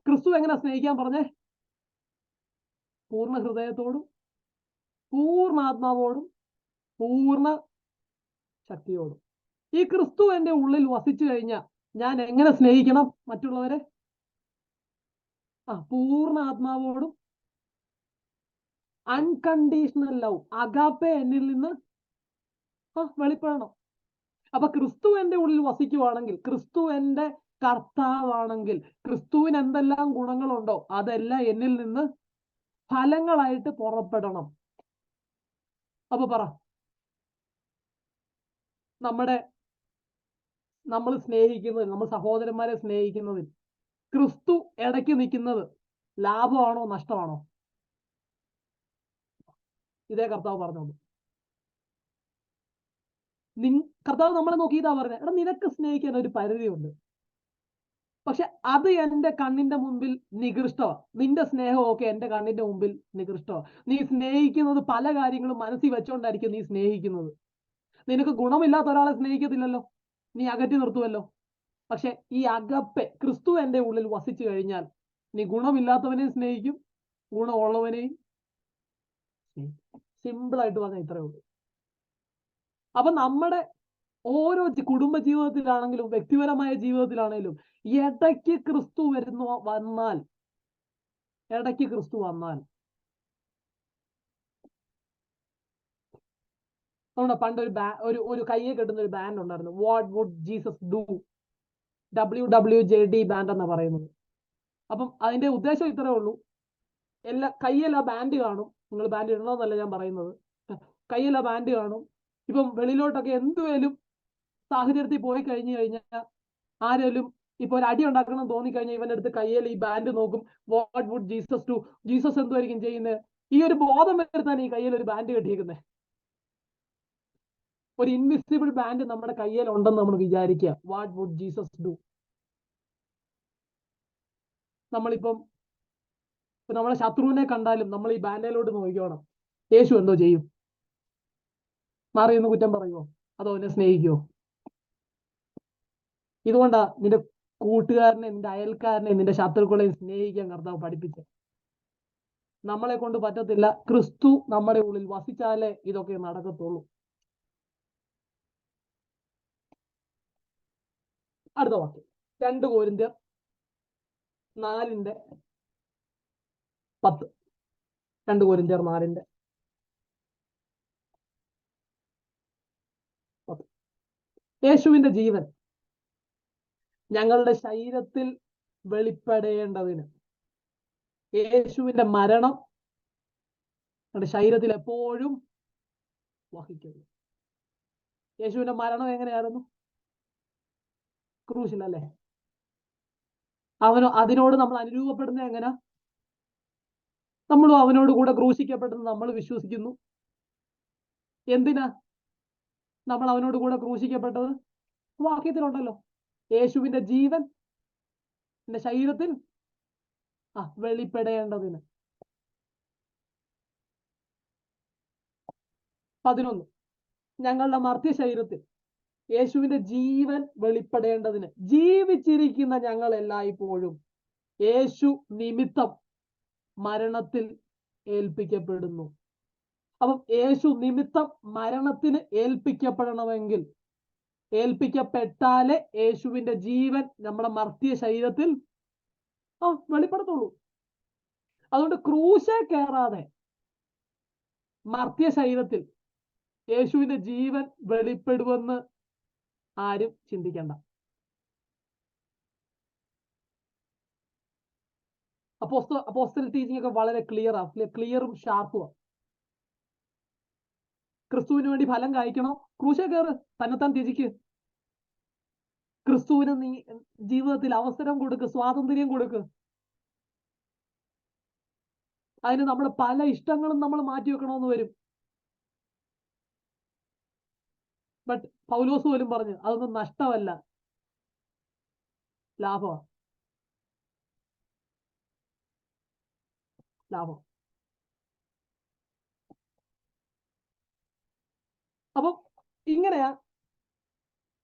ക്രിസ്തു എങ്ങനെ സ്നേഹിക്കാൻ പറഞ്ഞേ? പൂർണ്ണ ഹൃദയത്തോടും പൂർണ്ണ ആത്മാവോടും പൂർണ്ണ ശക്തിയോടും. ഈ ക്രിസ്തു എൻ്റെ ഉള്ളിൽ വസിച്ചു കഴിഞ്ഞാൽ ഞാൻ എങ്ങനെ സ്നേഹിക്കണം മറ്റുള്ളവരെ? പൂർണ്ണ ആത്മാവോടും. അൺകണ്ടീഷണൽ ലവ്, അഗാപ്പെ എന്നിൽ നിന്ന് വെളിപ്പെടണം. അപ്പൊ ക്രിസ്തു എൻ്റെ ഉള്ളിൽ വസിക്കുവാണെങ്കിൽ, ക്രിസ്തു എൻ്റെ കർത്താവാണെങ്കിൽ, ക്രിസ്തുവിന് എന്തെല്ലാം ഗുണങ്ങളുണ്ടോ അതെല്ലാം എന്നിൽ നിന്ന് ഫലങ്ങളായിട്ട് പുറപ്പെടണം. അപ്പൊ പറ, നമ്മൾ സ്നേഹിക്കുന്നതിൽ, നമ്മൾ സഹോദരന്മാരെ സ്നേഹിക്കുന്നതിൽ ക്രിസ്തു ഇടയ്ക്ക് നിൽക്കുന്നത് ലാഭമാണോ നഷ്ടമാണോ? ഇതേ കർത്താവ് പറഞ്ഞോളൂ. കർത്താവ് നമ്മളെ നോക്കിയിട്ടാ പറഞ്ഞത്, എടാ നിനക്ക് സ്നേഹിക്കാൻ ഒരു പരിധിയുണ്ട്, പക്ഷെ അത് എൻ്റെ കണ്ണിന്റെ മുമ്പിൽ നികൃഷ്ടമാണ്. നിന്റെ സ്നേഹമൊക്കെ എൻ്റെ കണ്ണിന്റെ മുമ്പിൽ നികൃഷ്ടമാണ്. നീ സ്നേഹിക്കുന്നത് പല കാര്യങ്ങളും മനസ്സിൽ വെച്ചോണ്ടായിരിക്കും നീ സ്നേഹിക്കുന്നത്. നിനക്ക് ഗുണമില്ലാത്ത ഒരാളെ സ്നേഹിക്കത്തില്ലല്ലോ, നീ അകറ്റി നിർത്തുമല്ലോ. പക്ഷെ ഈ അഗപ്പെ, ക്രിസ്തു എൻ്റെ ഉള്ളിൽ വസിച്ചു കഴിഞ്ഞാൽ നീ ഗുണമില്ലാത്തവനെയും സ്നേഹിക്കും, ഗുണമുള്ളവനെയും. സിമ്പിളായിട്ട് പറഞ്ഞാൽ ഇത്രയേ ഉള്ളൂ. അപ്പൊ നമ്മുടെ ഓരോ കുടുംബ ജീവിതത്തിലാണെങ്കിലും വ്യക്തിപരമായ ജീവിതത്തിലാണെങ്കിലും ഇടയ്ക്ക് ക്രിസ്തു വന്നാൽ നമ്മുടെ പണ്ട് ഒരു കയ്യെ കെട്ടുന്ന ഒരു ബാൻഡ് ഉണ്ടായിരുന്നു, what would Jesus do, WWJD band എന്നാ പറയുന്നത്. അപ്പം അതിന്റെ ഉദ്ദേശം ഇത്രേ ഉള്ളൂ, കയ്യെല്ലാം ബാൻഡ് കാണും. നിങ്ങൾ ബാൻഡ് ഇടണമെന്നല്ല ഞാൻ പറയുന്നത്, കയ്യെല്ലാം ബാൻഡ് കാണും. ഇപ്പം വെളിയിലോട്ടൊക്കെ എന്തുവേലും സാഹചര്യത്തിൽ പോയി കഴിഞ്ഞാൽ ആരെങ്കിലും ഇപ്പൊ ഒരു അടി ഉണ്ടാക്കണം തോന്നിക്കഴിഞ്ഞാൽ ഇവന്റെ അടുത്ത് കയ്യിൽ ഈ ബാൻഡ് നോക്കും, what would Jesus do, Jesus എന്തുമായിരിക്കും ചെയ്യുന്നത്. ഈ ഒരു ബോധം വരുത്താൻ ഈ കയ്യിൽ ഒരു ബാൻഡ് കെട്ടിയിരിക്കുന്നത്. ഒരു ഇൻവിസിബിൾ ബാൻഡ് നമ്മുടെ കയ്യിൽ ഉണ്ടെന്ന് നമ്മൾ വിചാരിക്കുക, വാട്ട് വുഡ് ജീസസ് ഡു. നമ്മളിപ്പം നമ്മളെ ശത്രുവിനെ കണ്ടാലും നമ്മൾ ഈ ബാൻഡിലോട്ട് നോക്കിക്കോണം, യേശു എന്തോ ചെയ്യും? മാറിയൊന്ന് കുറ്റം പറയുമോ? അതോ എന്നെ സ്നേഹിക്കുമോ? ഇതുകൊണ്ടാ നിന്റെ കൂട്ടുകാരനെ, നിന്റെ അയൽക്കാരനെ, നിന്റെ ശത്രുക്കളെയും സ്നേഹിക്കാൻ കർത്താവ് പഠിപ്പിച്ചത്. നമ്മളെ കൊണ്ട് പറ്റത്തില്ല, ക്രിസ്തു നമ്മുടെ ഉള്ളിൽ വസിച്ചാലേ ഇതൊക്കെ നടക്കത്തുള്ളൂ. അടുത്ത വാക്യം 2 കൊരിന്ത്യർ 4:10. 2 കൊരിന്ത്യർ 4:10. യേശുവിന്റെ ജീവൻ ഞങ്ങളുടെ ശരീരത്തിൽ വെളിപ്പെടേണ്ടതിന് യേശുവിന്റെ മരണം ഞങ്ങളുടെ ശരീരത്തിൽ എപ്പോഴും വഹിക്കുന്നു. യേശുവിന്റെ മരണം എങ്ങനെയായിരുന്നു? ക്രൂശിലല്ലേ? അതിനോട് നമ്മൾ അനുരൂപപ്പെടുന്നത് എങ്ങനെ? നമ്മളും അവനോട് കൂടെ ക്രൂശിക്കപ്പെട്ടെന്ന് നമ്മൾ വിശ്വസിക്കുന്നു. എന്തിനാ നമ്മൾ അവനോട് കൂടെ ക്രൂശിക്കപ്പെട്ടത്? വാക്യത്തിലുണ്ടല്ലോ, യേശുവിന്റെ ജീവൻ എന്റെ ശരീരത്തിൽ വെളിപ്പെടേണ്ടതിന്. 11 ഞങ്ങളുടെ മർത്യ ശരീരത്തിൽ യേശുവിന്റെ ജീവൻ വെളിപ്പെടേണ്ടതിന് ജീവിച്ചിരിക്കുന്ന ഞങ്ങൾ എല്ലായ്പ്പോഴും യേശു നിമിത്തം മരണത്തിൽ ഏൽപ്പിക്കപ്പെടുന്നു. അപ്പം യേശു നിമിത്തം മരണത്തിന് ഏൽപ്പിക്കപ്പെടണമെങ്കിൽ, ഏൽപ്പിക്കപ്പെട്ടാലേ യേശുവിന്റെ ജീവൻ നമ്മുടെ മർത്യ ശരീരത്തിൽ വെളിപ്പെടുത്തുള്ളൂ. അതുകൊണ്ട് ക്രൂശെ കയറാതെ മർത്യ ശരീരത്തിൽ യേശുവിന്റെ ജീവൻ വെളിപ്പെടുമെന്ന് ആരും ചിന്തിക്കണ്ട. അപ്പോസ്തല ടീച്ചിങ് ഒക്കെ വളരെ ക്ലിയറും ഷാർപ്പുമാണ്. ക്രിസ്തുവിന് വേണ്ടി ഫലം കായ്ക്കണോ? ക്രൂശെ കയറ്, തന്നെത്താൻ ത്യജിക്ക്. ക്രിസ്തുവിന് നീ ജീവിതത്തിൽ അവസരം കൊടുക്ക്, സ്വാതന്ത്ര്യം കൊടുക്ക്. അതിന് നമ്മൾ പല ഇഷ്ടങ്ങളും നമ്മൾ മാറ്റിവെക്കണമെന്ന് വരും. ബട്ട് പൗലോസ് പോലും പറഞ്ഞു അതൊന്നും നഷ്ടമല്ല, ലാഭമാണ്. ലാഭം. അപ്പം ഇങ്ങനെയാ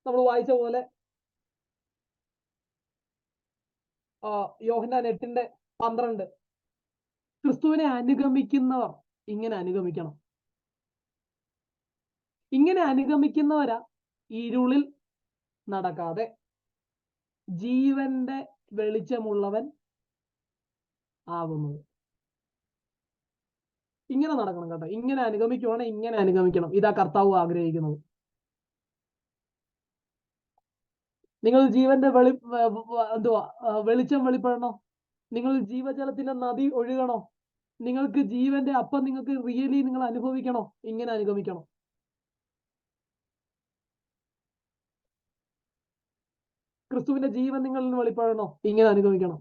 നമ്മൾ വായിച്ച പോലെ യോഹന്നാൻ 8:12 ക്രിസ്തുവിനെ അനുഗമിക്കുന്നവർ ഇങ്ങനെ അനുഗമിക്കണം. ഇങ്ങനെ അനുഗമിക്കുന്നവരാ ഇരുളിൽ നടക്കാതെ ജീവന്റെ വെളിച്ചമുള്ളവൻ ആകുന്നത്. ഇങ്ങനെ നടക്കണം കേട്ടോ. ഇങ്ങനെ അനുഗമിക്കുവാണെങ്കിൽ ഇങ്ങനെ അനുഗമിക്കണം. ഇതാ കർത്താവ് ആഗ്രഹിക്കുന്നത്. നിങ്ങൾ ജീവന്റെ വെളിച്ചം വെളിപ്പെടണോ? നിങ്ങൾ ജീവജലത്തിന്റെ നദി ഒഴുകണോ? നിങ്ങൾക്ക് ജീവന്റെ അപ്പം നിങ്ങൾക്ക് റിയലി നിങ്ങൾ അനുഭവിക്കണോ? ഇങ്ങനെ അനുഗമിക്കണം. ക്രിസ്തുവിന്റെ ജീവൻ നിങ്ങളിൽ നിന്ന് വെളിപ്പെടണോ? ഇങ്ങനെ അനുഗമിക്കണം.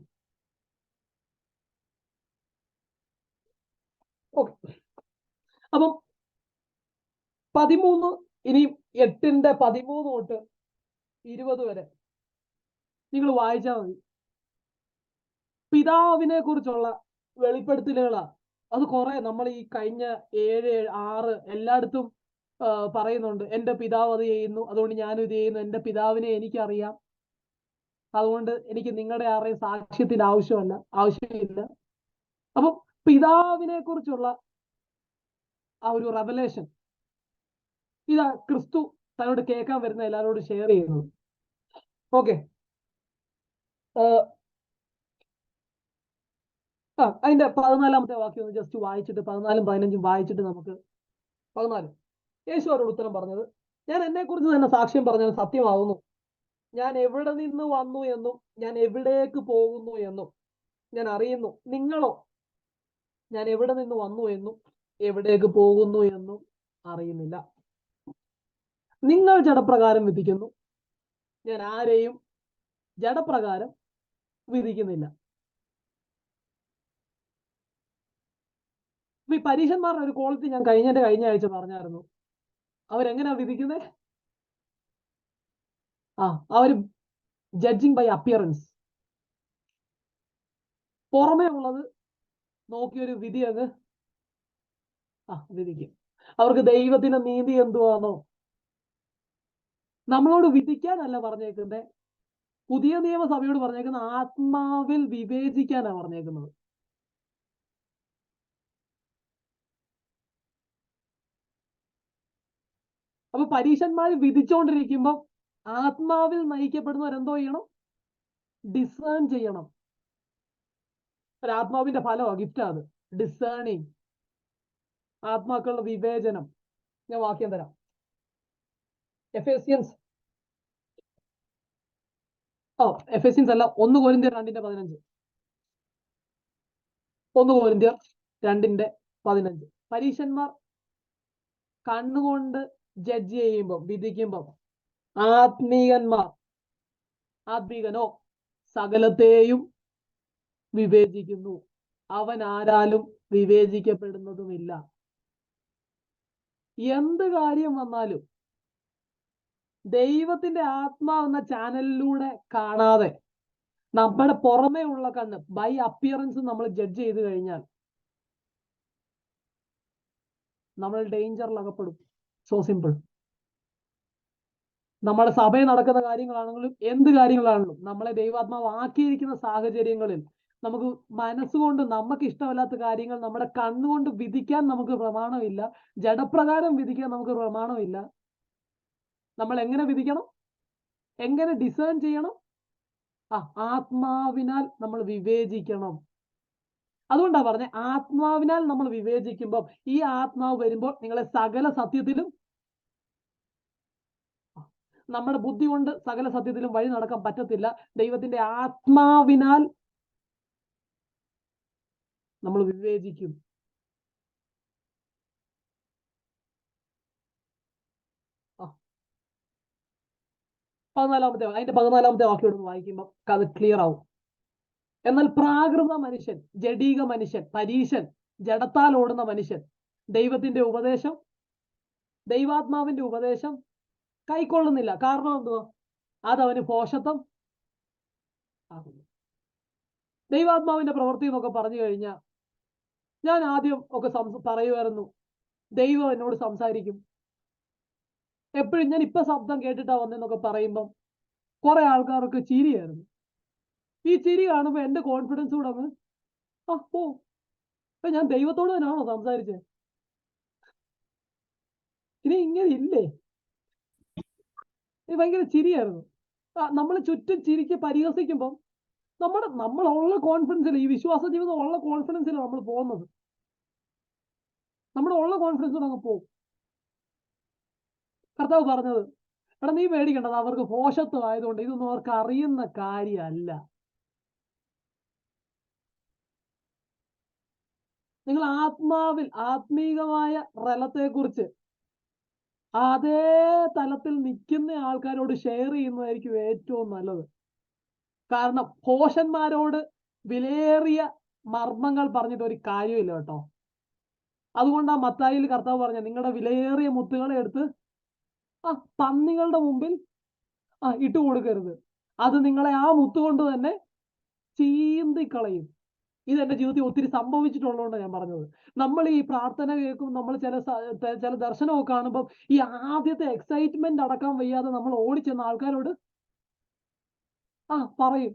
ഓക്കെ. അപ്പം 13 ഇനി 8:13 തൊട്ട് 20 വരെ നിങ്ങൾ വായിച്ചാൽ മതി. പിതാവിനെ കുറിച്ചുള്ള വെളിപ്പെടുത്തലുകളാണ്. അത് കുറെ നമ്മൾ ഈ കഴിഞ്ഞ 7, 6 എല്ലായിടത്തും പറയുന്നുണ്ട്. എന്റെ പിതാവ് അത് ചെയ്യുന്നു, അതുകൊണ്ട് ഞാനും ഇത് ചെയ്യുന്നു. എന്റെ പിതാവിനെ എനിക്കറിയാം, അതുകൊണ്ട് എനിക്ക് നിങ്ങളുടെ ആരെയും സാക്ഷ്യത്തിന്റെ ആവശ്യമില്ല. അപ്പം പിതാവിനെ കുറിച്ചുള്ള ആ ഒരു റെവലേഷൻ ഇതാ ക്രിസ്തു തന്നോട് കേൾക്കാൻ വരുന്ന എല്ലാവരോടും ഷെയർ ചെയ്യുന്നത്. ഓക്കെ. അതിന്റെ 14-ാമത്തെ വാക്യം ഒന്ന് ജസ്റ്റ് വായിച്ചിട്ട് 14ഉം 15ഉം വായിച്ചിട്ട് നമുക്ക് 14 യേശു അവരോട് ഉത്തരം പറഞ്ഞത്, ഞാൻ എന്നെ കുറിച്ച് തന്നെ സാക്ഷ്യം പറഞ്ഞത് സത്യമാവുന്നു. ഞാൻ എവിടെ നിന്ന് വന്നു എന്നും ഞാൻ എവിടേക്ക് പോകുന്നു എന്നും ഞാൻ അറിയുന്നു. നിങ്ങളോ ഞാൻ എവിടെ നിന്ന് വന്നു എന്നും എവിടേക്ക് പോകുന്നു എന്നും അറിയുന്നില്ല. നിങ്ങൾ ജഡപ്രകാരം വിധിക്കുന്നു, ഞാൻ ആരെയും ജഡപ്രകാരം വിധിക്കുന്നില്ല. ഈ പരീക്ഷന്മാരുടെ ഒരു ക്വാളിറ്റി ഞാൻ കഴിഞ്ഞ ആഴ്ച പറഞ്ഞായിരുന്നു. അവരെങ്ങനെയാ വിധിക്കുന്നത്? അവർ ജഡ്ജിങ് ബൈ അപ്പിയറൻസ്. പുറമേ ഉള്ളത് നോക്കിയൊരു വിധി അങ്ങ് വിധിക്കും. അവർക്ക് ദൈവത്തിന്റെ നീതി എന്തുവാണോ? നമ്മളോട് വിധിക്കാനല്ല പറഞ്ഞേക്കുന്നത്, പുതിയ നിയമസഭയോട് പറഞ്ഞേക്കുന്നത് ആത്മാവിൽ വിവേചിക്കാനാ പറഞ്ഞേക്കുന്നത്. അപ്പൊ പരീക്ഷന്മാർ വിധിച്ചുകൊണ്ടിരിക്കുമ്പോൾ ആത്മാവിൽ നയിക്കപ്പെടുന്നവരെന്തോ ചെയ്യണം? ഡിസേൺ ചെയ്യണം. ഒരു ആത്മാവിന്റെ ഫലമാണ്, ഗിഫ്റ്റാ അത്. ഡിസേണിങ്, ആത്മാക്കളുടെ വിവേചനം. ഞാൻ വാക്യം തരാം. എഫേസ്യൻസ് അല്ല, 1 കൊരിന്ത്യർ 2:15. 1 കൊരിന്ത്യർ 2:15. പരീക്ഷന്മാർ കണ്ണുകൊണ്ട് ജഡ്ജ് ചെയ്യുമ്പോൾ, വിധിക്കുമ്പോൾ ആത്മീകനോ സകലത്തെയും വിവേചിക്കുന്നു, അവൻ ആരാലും വിവേചിക്കപ്പെടുന്നതുമില്ല. എന്ത് കാര്യം വന്നാലും ദൈവത്തിന്റെ ആത്മാവെന്ന ചാനലിലൂടെ കാണാതെ നമ്മുടെ പുറമേ ഉള്ള കണ്ണ് ബൈ അപ്പിയറൻസ് നമ്മൾ ജഡ്ജ് ചെയ്ത് കഴിഞ്ഞാൽ നമ്മൾ ഡേഞ്ചറിൽ അകപ്പെടും. So simple. നമ്മുടെ സഭയിൽ നടക്കുന്ന കാര്യങ്ങളാണെങ്കിലും എന്ത് കാര്യങ്ങളാണെങ്കിലും നമ്മളെ ദൈവാത്മാവ് ആക്കിയിരിക്കുന്ന സാഹചര്യങ്ങളിൽ നമുക്ക് മനസ്സുകൊണ്ട് നമുക്ക് ഇഷ്ടമല്ലാത്ത കാര്യങ്ങൾ നമ്മുടെ കണ്ണുകൊണ്ട് വിധിക്കാൻ നമുക്ക് പ്രമാണമില്ല, ജഡപ്രകാരം വിധിക്കാൻ നമുക്ക് പ്രമാണമില്ല. നമ്മൾ എങ്ങനെ വിധിക്കണം? എങ്ങനെ ഡിസേൺ ചെയ്യണം? ആത്മാവിനാൽ നമ്മൾ വിവേചിക്കണം. അതുകൊണ്ടാ പറഞ്ഞ ആത്മാവിനാൽ നമ്മൾ വിവേചിക്കുമ്പോൾ ഈ ആത്മാവ് വരുമ്പോൾ നിങ്ങളെ സകല സത്യത്തിലും, നമ്മുടെ ബുദ്ധി കൊണ്ട് സകല സത്യത്തിലും വഴി നടക്കാൻ പറ്റത്തില്ല. ദൈവത്തിന്റെ ആത്മാവിനാൽ നമ്മൾ വിവേചിക്കും. അതിന്റെ 14 വാക്യം ഒന്ന് വായിക്കുമ്പോൾ അത് ക്ലിയർ ആവും. എന്നാൽ പ്രാകൃത മനുഷ്യൻ, ജഡീക മനുഷ്യൻ, പരീശൻ, ജഡത്താൽ ഓടുന്ന മനുഷ്യൻ ദൈവത്തിന്റെ ഉപദേശം, ദൈവാത്മാവിന്റെ ഉപദേശം കൈക്കൊള്ളുന്നില്ല. കാരണം എന്തുവാ? അതവന് ഭോഷത്വം ആകുന്നു. ദൈവാത്മാവിന്റെ പ്രവൃത്തി എന്നൊക്കെ പറഞ്ഞു കഴിഞ്ഞാൽ, ഞാൻ ആദ്യം ഒക്കെ പറയുമായിരുന്നു, ദൈവം എന്നോട് സംസാരിക്കും എപ്പോഴും. ഞാൻ ഇപ്പൊ ശബ്ദം കേട്ടിട്ടാ വന്നെന്നൊക്കെ പറയുമ്പം കുറെ ആൾക്കാർക്ക് ചിരിയായിരുന്നു. ഈ ചിരി കാണുമ്പോ എന്റെ കോൺഫിഡൻസ് കൂടെ അങ്ങ് ഞാൻ ദൈവത്തോട് തന്നെയാണോ സംസാരിച്ചത്? ഇനി ഇങ്ങനെ ഇല്ലേ? ഭയങ്കര ചിരിയായിരുന്നു. നമ്മൾ ചുറ്റും ചിരിക്ക് പരിഹസിക്കുമ്പം നമ്മളുള്ള കോൺഫിഡൻസിൽ, ഈ വിശ്വാസ ജീവിതം ഉള്ള കോൺഫിഡൻസിലാണ് നമ്മൾ പോകുന്നത്. നമ്മുടെ ഉള്ള കോൺഫിഡൻസ് അങ്ങ് പോകും. കർത്താവ് പറഞ്ഞത്, എടാ നീ പേടിക്കേണ്ടത് അവർക്ക് ഭോഷത്വം ആയതുകൊണ്ട് ഇതൊന്നും അവർക്ക് അറിയുന്ന കാര്യമല്ല. നിങ്ങൾ ആത്മാവിൽ ആത്മീകമായ റലത്തെ കുറിച്ച് അതേ തലത്തിൽ നിൽക്കുന്ന ആൾക്കാരോട് ഷെയർ ചെയ്യുന്നതായിരിക്കും ഏറ്റവും നല്ലത്. കാരണം ഭോഷന്മാരോട് വിലയേറിയ മർമ്മങ്ങൾ പറഞ്ഞിട്ട് ഒരു കാര്യമില്ല കേട്ടോ. അതുകൊണ്ടാ മത്തായിയിൽ കർത്താവ് പറഞ്ഞ, നിങ്ങളുടെ വിലയേറിയ മുത്തുകളെ എടുത്ത് പന്നികളുടെ മുമ്പിൽ ഇട്ട് കൊടുക്കരുത്, അത് നിങ്ങളെ ആ മുത്ത് കൊണ്ട് തന്നെ ചീന്തിക്കളയും. ഇത് എന്റെ ജീവിതത്തിൽ ഒത്തിരി സംഭവിച്ചിട്ടുള്ളതുകൊണ്ട് ഞാൻ പറഞ്ഞത്. നമ്മൾ ഈ പ്രാർത്ഥന കേൾക്കും, നമ്മൾ ചില ദർശനമൊക്കെ കാണുമ്പോൾ ഈ ആദ്യത്തെ എക്സൈറ്റ്മെന്റ് അടക്കാൻ വയ്യാതെ നമ്മൾ ഓടിച്ചെന്ന ആൾക്കാരോട് പറയും.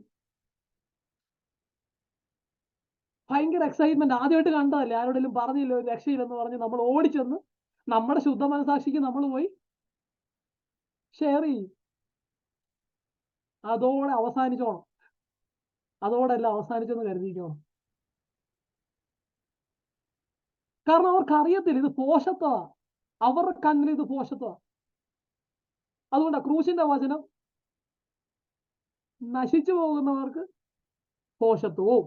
ഭയങ്കര എക്സൈറ്റ്മെന്റ്, ആദ്യമായിട്ട് കണ്ടതല്ലേ, ആരോടെങ്കിലും പറഞ്ഞില്ല ഒരു രക്ഷയില്ലെന്ന് പറഞ്ഞ് നമ്മൾ ഓടിച്ചെന്ന് നമ്മുടെ ശുദ്ധ മനസാക്ഷിക്ക് നമ്മൾ പോയി ഷെയർ ചെയ്യും. അതോടെ അവസാനിച്ചോണം, അതോടെ എല്ലാം അവസാനിച്ചെന്ന് കരുതിക്കോണം. കാരണം അവർക്ക് അറിയത്തില്ല ഇത് പോഷത്വ, അവരുടെ കണ്ണിൽ ഇത് പോഷത്വ. അതുകൊണ്ടാ ക്രൂശിന്റെ വചനം നശിച്ചു പോകുന്നവർക്ക് പോഷത്വവും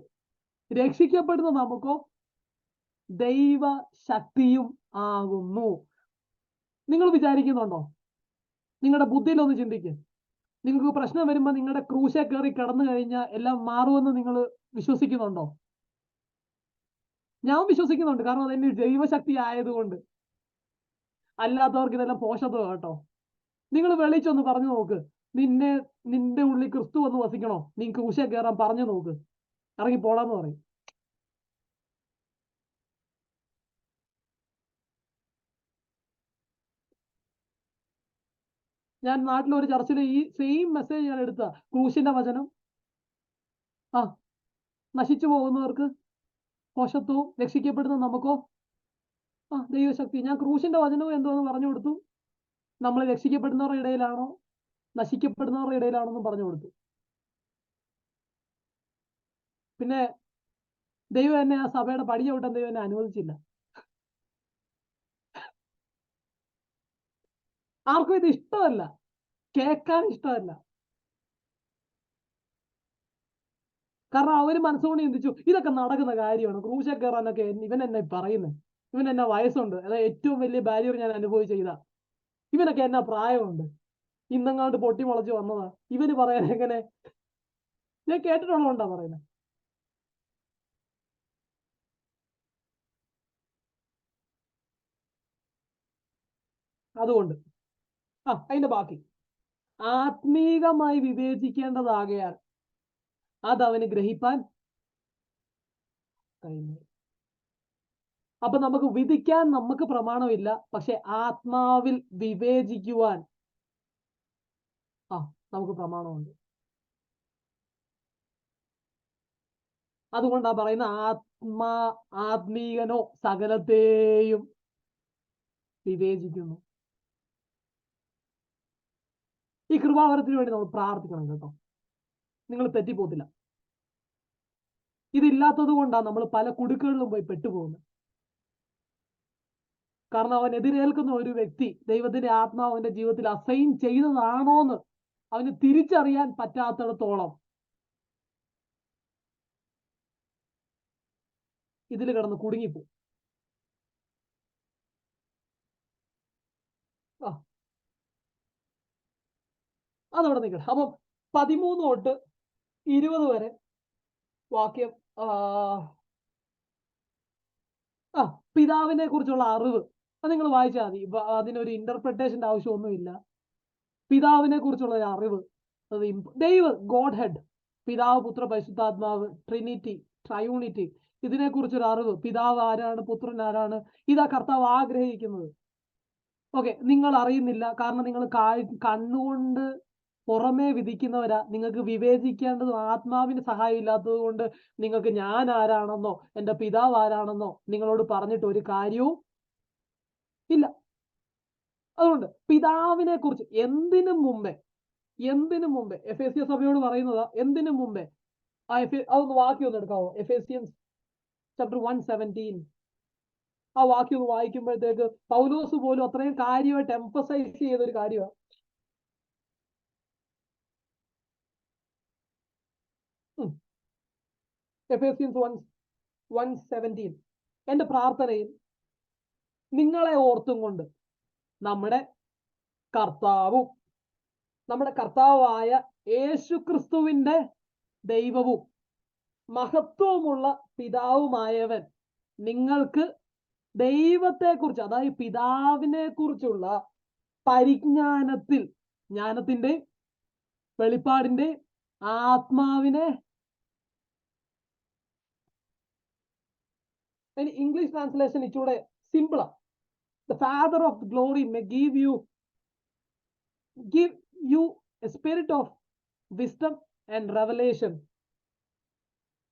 രക്ഷിക്കപ്പെടുന്ന നമുക്കോ ദൈവ ശക്തിയും ആകുന്നു. നിങ്ങൾ വിചാരിക്കുന്നുണ്ടോ? നിങ്ങളുടെ ബുദ്ധിയിലൊന്ന് ചിന്തിക്കുക. നിങ്ങൾക്ക് പ്രശ്നം വരുമ്പോൾ നിങ്ങളുടെ ക്രൂശെ കയറി കിടന്നു കഴിഞ്ഞാൽ എല്ലാം മാറുമെന്ന് നിങ്ങൾ വിശ്വസിക്കുന്നുണ്ടോ? ഞാൻ വിശ്വസിക്കുന്നുണ്ട്. കാരണം അതെന്റെ ദൈവശക്തി ആയതുകൊണ്ട്. അല്ലാത്തവർക്ക് ഇതെല്ലാം പോഷത്വം കേട്ടോ. നിങ്ങൾ വെളിച്ചൊന്ന് പറഞ്ഞു നോക്ക്, നിന്റെ ഉള്ളിൽ ക്രിസ്തു വന്ന് വസിക്കണോ, നീ ക്രൂശെ കയറാൻ പറഞ്ഞു നോക്ക്, ഇറങ്ങി പോടാന്ന് പറയും. ഞാൻ നാട്ടിലൊരു ചർച്ചിൽ ഈ സെയിം മെസ്സേജ് ഞാൻ എടുത്ത, ക്രൂശിന്റെ വചനം നശിച്ചു പോകുന്നവർക്ക് പോഷത്വവും രക്ഷിക്കപ്പെടുന്ന നമുക്കോ ദൈവശക്തി. ഞാൻ ക്രൂശിന്റെ വചനവും എന്തോന്ന് പറഞ്ഞു കൊടുത്തു. നമ്മൾ രക്ഷിക്കപ്പെടുന്നവരുടെ ഇടയിലാണോ നശിക്കപ്പെടുന്നവരുടെ ഇടയിലാണോന്നും പറഞ്ഞു കൊടുത്തു. പിന്നെ ദൈവം എന്നെ ആ സഭയുടെ പടി ചവിട്ടാൻ ദൈവം എന്നെ അനുവദിച്ചില്ല. ആർക്കും ഇത് ഇഷ്ടമല്ല, കേൾക്കാൻ ഇഷ്ടമല്ല. കാരണം അവര് മനസ്സുകൊണ്ട് ചിന്തിച്ചു ഇതൊക്കെ നടക്കുന്ന കാര്യമാണ്, ക്രൂശ കയറാനൊക്കെ ഇവൻ എന്നെ പറയുന്നത്, ഇവൻ എന്നാ വയസ്സുണ്ട്, അതായത് ഏറ്റവും വലിയ ബാരിയർ ഞാൻ അനുഭവിച്ച ഇതാ, ഇവനൊക്കെ എന്നാ പ്രായമുണ്ട്, ഇന്നങ്ങാണ്ട് പൊട്ടി മുളച്ച് വന്നതാ, ഇവന് പറയാൻ എങ്ങനെ? ഞാൻ കേട്ടിട്ടുള്ളതുകൊണ്ടാ പറയുന്നത്. അതുകൊണ്ട് അതിന്റെ ബാക്കി ആത്മീകമായി വിവേചിക്കേണ്ടതാകയാൽ അതവന് ഗ്രഹിപ്പാൻ കഴിയുന്നു. അപ്പൊ നമുക്ക് വിധിക്കാൻ നമുക്ക് പ്രമാണമില്ല, പക്ഷെ ആത്മാവിൽ വിവേചിക്കുവാൻ നമുക്ക് പ്രമാണമുണ്ട്. അതുകൊണ്ടാ പറയുന്ന ആത്മീകനോ സകലത്തെയും വിവേചിക്കുന്നു. ഈ കൃപാവരത്തിന് വേണ്ടി നമ്മൾ പ്രാർത്ഥിക്കണം കേട്ടോ. നിങ്ങൾ തെറ്റിപ്പോത്തില്ല. ഇതില്ലാത്തത് കൊണ്ടാണ് നമ്മൾ പല കുടുക്കുകളിലും പോയി പെട്ടുപോകുന്നത്. കാരണം അവൻ എതിരേൽക്കുന്ന ഒരു വ്യക്തി ദൈവത്തിന്റെ ആത്മാവ് അവന്റെ ജീവിതത്തിൽ അസൈൻ ചെയ്തതാണോന്ന് അവന് തിരിച്ചറിയാൻ പറ്റാത്തിടത്തോളം ഇതിൽ കിടന്ന് കുടുങ്ങിപ്പോകും. അതവിടെ നിൽക്കട്ടെ. അപ്പം 13 തൊട്ട് 20 വരെ വാക്യം പിതാവിനെ കുറിച്ചുള്ള അറിവ് അത് നിങ്ങൾ വായിച്ചാൽ മതി. അതിനൊരു ഇന്റർപ്രിട്ടേഷന്റെ ആവശ്യമൊന്നുമില്ല. പിതാവിനെ കുറിച്ചുള്ള ഒരു അറിവ്, അത് ഗോഡ് ഹെഡ്, പിതാവ്, പുത്ര, പരിശുദ്ധാത്മാവ്, ട്രിനിറ്റി, ട്രയൂണിറ്റി, ഇതിനെക്കുറിച്ചൊരു അറിവ്, പിതാവ് ആരാണ്, പുത്രൻ ആരാണ്, ഇതാ കർത്താവ് ആഗ്രഹിക്കുന്നത്. ഓക്കെ, നിങ്ങൾ അറിയുന്നില്ല കാരണം നിങ്ങൾ കണ്ണുകൊണ്ട് പുറമേ വിധിക്കുന്നവരാ. നിങ്ങൾക്ക് വിവേചിക്കേണ്ടതും ആത്മാവിന് സഹായം ഇല്ലാത്തത് കൊണ്ട് നിങ്ങൾക്ക് ഞാൻ ആരാണെന്നോ എൻ്റെ പിതാവ് ആരാണെന്നോ നിങ്ങളോട് പറഞ്ഞിട്ട് ഒരു കാര്യവും ഇല്ല. അതുകൊണ്ട് പിതാവിനെ കുറിച്ച് എന്തിനും മുമ്പേ എഫേസ്യ സഭയോട് പറയുന്നതാ, എന്തിനും മുമ്പേ അതൊന്ന് വാക്യം ഒന്ന് എടുക്കാവോ? എഫേസ്യൻസ് ചാപ്റ്റർ 1:17 ആ വാക്യം ഒന്ന് വായിക്കുമ്പോഴത്തേക്ക് പൗലോസ് പോലും അത്രയും കാര്യമായിട്ട് എംഫസൈസ് ചെയ്ത ഒരു കാര്യമാണ്. എഫേസ്യൻസ് 1:17 എന്റെ പ്രാർത്ഥനയിൽ നിങ്ങളെ ഓർത്തും കൊണ്ട് നമ്മുടെ കർത്താവായ യേശുക്രിസ്തുവിന്റെ ദൈവവും മഹത്വമുള്ള പിതാവുമായവൻ നിങ്ങൾക്ക് ദൈവത്തെക്കുറിച്ച്, അതായത് പിതാവിനെ കുറിച്ചുള്ള പരിജ്ഞാനത്തിൽ, ജ്ഞാനത്തിന്റെ, വെളിപ്പാടിന്റെ, ആത്മാവിനെ, ഇംഗ്ലീഷ് ട്രാൻസ്ലേഷൻ ഇച്ചൂടെ സിമ്പിളാ. The Father of glory may give you a spirit of wisdom and revelation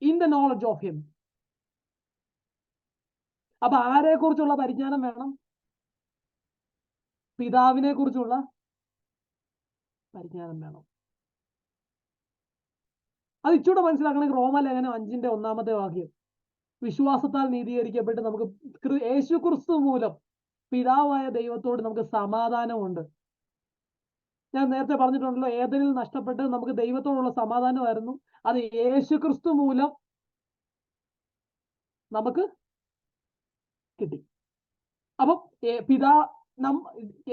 in the knowledge of him. അപ്പൊ ആരെ കുറിച്ചുള്ള പരിജ്ഞാനം വേണം? പിതാവിനെ കുറിച്ചുള്ള പരിജ്ഞാനം വേണം. അത് ഇച്ചൂടെ മനസ്സിലാക്കണമെങ്കിൽ റോമാലേഖനം 5:1 വാക്യം, വിശ്വാസത്താൽ നീതീകരിക്കപ്പെട്ട് നമുക്ക് യേശു ക്രിസ്തു മൂലം പിതാവായ ദൈവത്തോട് നമുക്ക് സമാധാനമുണ്ട്. ഞാൻ നേരത്തെ പറഞ്ഞിട്ടുണ്ടല്ലോ, ഏതെനിൽ നഷ്ടപ്പെട്ട് നമുക്ക് ദൈവത്തോടുള്ള സമാധാനമായിരുന്നു, അത് യേശു ക്രിസ്തു മൂലം നമുക്ക് കിട്ടി. അപ്പം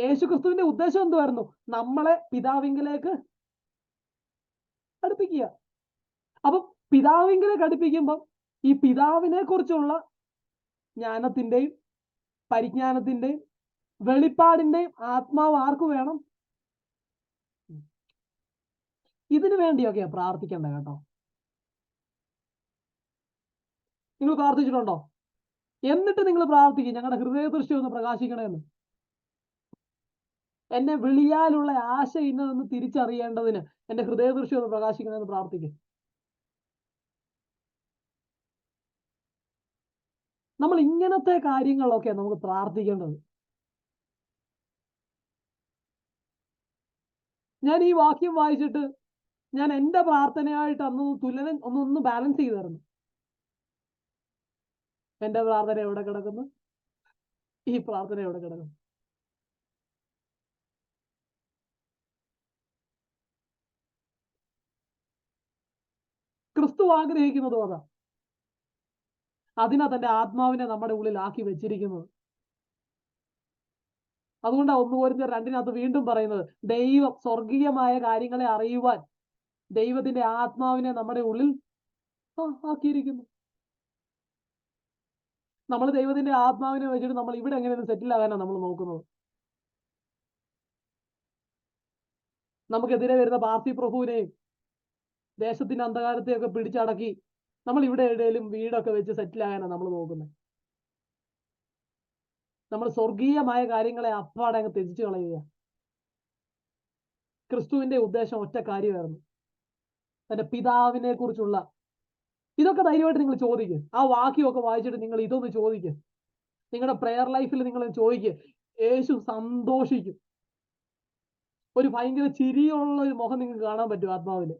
യേശു ക്രിസ്തുവിന്റെ ഉദ്ദേശം എന്തുവായിരുന്നു? നമ്മളെ പിതാവിങ്കിലേക്ക് അടുപ്പിക്കുക. അപ്പം പിതാവിങ്കിലേക്ക് അടുപ്പിക്കുമ്പം ഈ പിതാവിനെ കുറിച്ചുള്ള ജ്ഞാനത്തിന്റെയും പരിജ്ഞാനത്തിന്റെയും വെളിപ്പാടിന്റെയും ആത്മാവ് ആർക്ക് വേണം? ഇതിനു വേണ്ടിയൊക്കെയാ പ്രാർത്ഥിക്കേണ്ടത് കേട്ടോ. നിങ്ങൾ പ്രാർത്ഥിച്ചിട്ടുണ്ടോ? എന്നിട്ട് നിങ്ങൾ പ്രാർത്ഥിക്കും, ഞങ്ങളുടെ ഹൃദയദൃഷ്ടി ഒന്ന് പ്രകാശിക്കണമെന്ന്. എന്നെ വിളിയാലുള്ള ആശ ഇന്നതെന്ന് തിരിച്ചറിയേണ്ടതിന് എന്റെ ഹൃദയദൃഷ്ടി ഒന്ന് പ്രകാശിക്കണമെന്ന് പ്രാർത്ഥിക്കും. നമ്മൾ ഇങ്ങനത്തെ കാര്യങ്ങളൊക്കെ നമുക്ക് പ്രാർത്ഥിക്കേണ്ടത്. ഞാൻ ഈ വാക്യം വായിച്ചിട്ട് ഞാൻ എൻ്റെ പ്രാർത്ഥനയായിട്ട് ഒന്ന് ബാലൻസ് ചെയ്തായിരുന്നു. എൻ്റെ പ്രാർത്ഥന എവിടെ കിടക്കുന്നു? ഈ പ്രാർത്ഥന എവിടെ കിടക്കുന്നു? ക്രിസ്തു ആഗ്രഹിക്കുന്നതും അതാ. അതിനാ തന്റെ ആത്മാവിനെ നമ്മുടെ ഉള്ളിൽ ആക്കി വെച്ചിരിക്കുന്നത്. അതുകൊണ്ടാണ് 1 Corinthians 2 വീണ്ടും പറയുന്നത്, ദൈവം സ്വർഗീയമായ കാര്യങ്ങളെ അറിയുവാൻ ദൈവത്തിന്റെ ആത്മാവിനെ നമ്മുടെ ഉള്ളിൽ ആക്കിയിരിക്കുന്നു. നമ്മൾ ദൈവത്തിന്റെ ആത്മാവിനെ വെച്ചിട്ട് നമ്മൾ ഇവിടെ എങ്ങനെയൊന്ന് സെറ്റിൽ ആകാനാണ് നമ്മൾ നോക്കുന്നത്. നമുക്കെതിരെ വരുന്ന പാർട്ടി പ്രഭുവിനെയും ദേശത്തിന്റെ അന്ധകാരത്തെയൊക്കെ പിടിച്ചടക്കി നമ്മൾ ഇവിടെ എവിടെയെങ്കിലും വീടൊക്കെ വെച്ച് സെറ്റിൽ ആകാനാണ് നമ്മൾ നോക്കുന്നത്. നമ്മൾ സ്വർഗീയമായ കാര്യങ്ങളെ അപ്പാടെ അങ്ങ് ത്യജിച്ചു കളയുക. ക്രിസ്തുവിന്റെ ഉദ്ദേശം ഒറ്റ കാര്യമായിരുന്നു, തന്റെ പിതാവിനെ കുറിച്ചുള്ള. ഇതൊക്കെ ധൈര്യമായിട്ട് നിങ്ങൾ ചോദിക്കുക. ആ വാക്യമൊക്കെ വായിച്ചിട്ട് നിങ്ങൾ ഇതൊന്ന് ചോദിക്കുക. നിങ്ങളുടെ പ്രെയർ ലൈഫിൽ നിങ്ങൾ ചോദിക്കുക. യേശു സന്തോഷിക്കും. ഒരു ഭയങ്കര ചിരിയുള്ള ഒരു മുഖം നിങ്ങൾക്ക് കാണാൻ പറ്റും ആത്മാവില്.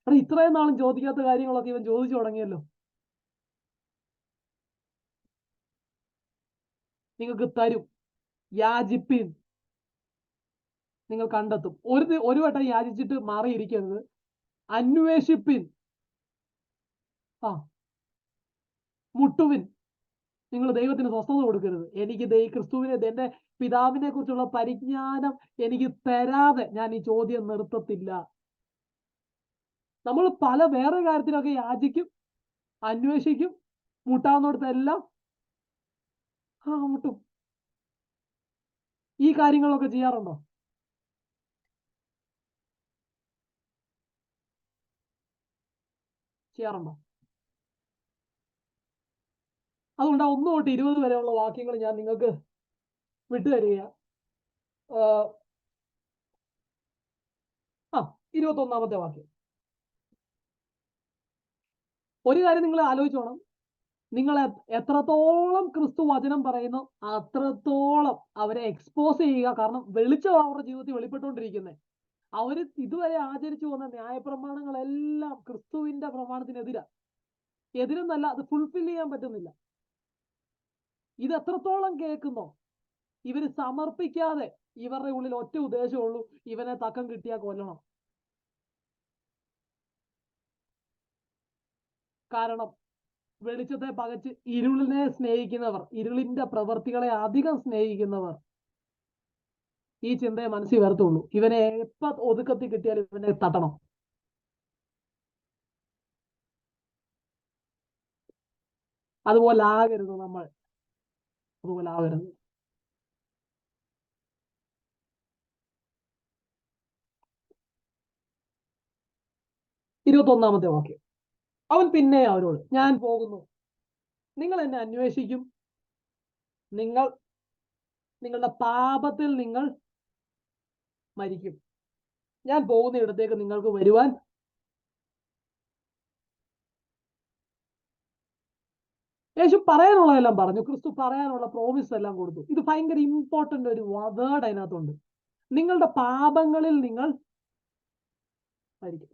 അവിടെ ഇത്രയും നാളും ചോദിക്കാത്ത കാര്യങ്ങളൊക്കെ ഇവൻ ചോദിച്ചു തുടങ്ങിയല്ലോ. നിങ്ങൾക്ക് തരും. യാചിപ്പിൻ, നിങ്ങൾ കണ്ടെത്തും. ഒരു വട്ടം യാചിച്ചിട്ട് മാറിയിരിക്കരുത്. അന്വേഷിപ്പിൻ, മുട്ടുവിൻ. നിങ്ങൾ ദൈവത്തിന് സ്വസ്ഥത കൊടുക്കരുത്. എനിക്ക് ക്രിസ്തുവിനെ, എന്റെ പിതാവിനെ കുറിച്ചുള്ള പരിജ്ഞാനം എനിക്ക് തരാതെ ഞാൻ ഈ ചോദ്യം നിർത്തത്തില്ല. നമ്മൾ പല വേറെ കാര്യത്തിലൊക്കെ യാചിക്കും, അന്വേഷിക്കും, മുട്ടാവുന്നിടത്തെല്ലാം മുട്ടും. ഈ കാര്യങ്ങളൊക്കെ ചെയ്യാറുണ്ടോ? ചെയ്യാറുണ്ടോ? അതുകൊണ്ട് 1 തൊട്ട് 20 വരെയുള്ള വാക്യങ്ങൾ ഞാൻ നിങ്ങൾക്ക് വിട്ടുതരിക. 21-ാമത്തെ വാക്യം. ഒരു കാര്യം നിങ്ങൾ ആലോചിച്ചോണം. നിങ്ങൾ എത്രത്തോളം ക്രിസ്തു വചനം പറയുന്നു അത്രത്തോളം അവരെ എക്സ്പോസ് ചെയ്യുക. കാരണം വെളിച്ചം അവരുടെ ജീവിതത്തിൽ വെളിപ്പെട്ടുകൊണ്ടിരിക്കുന്നത്. അവര് ഇതുവരെ ആചരിച്ചു വന്ന ന്യായപ്രമാണങ്ങളെല്ലാം ക്രിസ്തുവിന്റെ എതിരെന്നല്ല, അത് ഫുൾഫിൽ ചെയ്യാൻ പറ്റുന്നില്ല. ഇത് എത്രത്തോളം കേൾക്കുന്നോ ഇവര് സമർപ്പിക്കാതെ ഇവരുടെ ഉള്ളിൽ ഒറ്റ ഉദ്ദേശമുള്ളൂ, ഇവനെ തക്കം കിട്ടിയാൽ കൊല്ലണം. കാരണം വെളിച്ചത്തെ പകച്ച് ഇരുളിനെ സ്നേഹിക്കുന്നവർ, ഇരുളിന്റെ പ്രവൃത്തികളെ അധികം സ്നേഹിക്കുന്നവർ ഈ ചിന്തയെ മനസ്സിൽ വരത്തുള്ളൂ. ഇവനെ എപ്പ ഒതുക്കത്തിൽ കിട്ടിയാലും ഇവനെ തട്ടണം. അതുപോലെ ആകരുത് നമ്മൾ. അതുപോലെ ആകരുത്. ഇരുപത്തൊന്നാമത്തെ വാക്യം. അവൻ പിന്നെ അവരോട്, ഞാൻ പോകുന്നു, നിങ്ങൾ എന്നെ അന്വേഷിക്കും, നിങ്ങളുടെ പാപത്തിൽ നിങ്ങൾ മരിക്കും. ഞാൻ പോകുന്ന ഇടത്തേക്ക് നിങ്ങൾക്ക് വരുവാൻ. യേശു പറയാനുള്ളതെല്ലാം പറഞ്ഞു. ക്രിസ്തു പറയാനുള്ള പ്രോമിസ് എല്ലാം കൊടുത്തു. ഇത് ഭയങ്കര ഇമ്പോർട്ടന്റ് ഒരു വേർഡ് അതിനകത്തുണ്ട്. നിങ്ങളുടെ പാപങ്ങളിൽ നിങ്ങൾ മരിക്കും.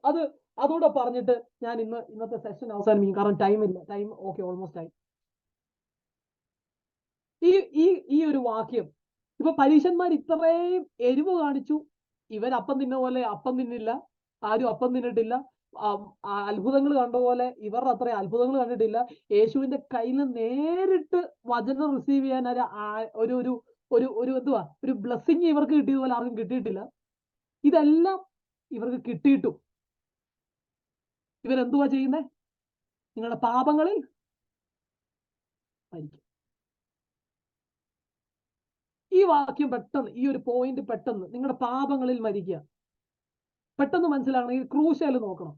അതുകൂടെ പറഞ്ഞിട്ട് ഞാൻ ഇന്നത്തെ സെഷൻ അവസാനിപ്പിക്കും. കാരണം ടൈം ഓക്കെ, ഓൾമോസ്റ്റ് ആയി. ഈ ഒരു വാക്യം ഇപ്പൊ പരീശന്മാർ ഇത്രയും എരിവ് കാണിച്ചു. ഇവൻ അപ്പം തിന്ന പോലെ അപ്പം തിന്നില്ല, ആരും അപ്പം തിന്നിട്ടില്ല. അത്ഭുതങ്ങൾ കണ്ട പോലെ ഇവരുടെ അത്രയും അത്ഭുതങ്ങൾ കണ്ടിട്ടില്ല. യേശുവിന്റെ കയ്യിൽ നിന്ന് നേരിട്ട് വചനം റിസീവ് ചെയ്യാൻ ഒരു ബ്ലെസ്സിങ് ഇവർക്ക് കിട്ടിയതുപോലെ ആർക്കും കിട്ടിയിട്ടില്ല. ഇതെല്ലാം ഇവർക്ക് കിട്ടിയിട്ടും ഇവരെന്തുവാ ചെയ്യുന്നേ? നിങ്ങളുടെ പാപങ്ങളിൽ മരിക്കും. ഈ വാക്യം പെട്ടെന്ന്, ഈ ഒരു പോയിന്റ് പെട്ടെന്ന്, നിങ്ങളുടെ പാപങ്ങളിൽ മരിക്കുക പെട്ടെന്ന് മനസ്സിലാകണമെങ്കിൽ ക്രൂശയിൽ നോക്കണം.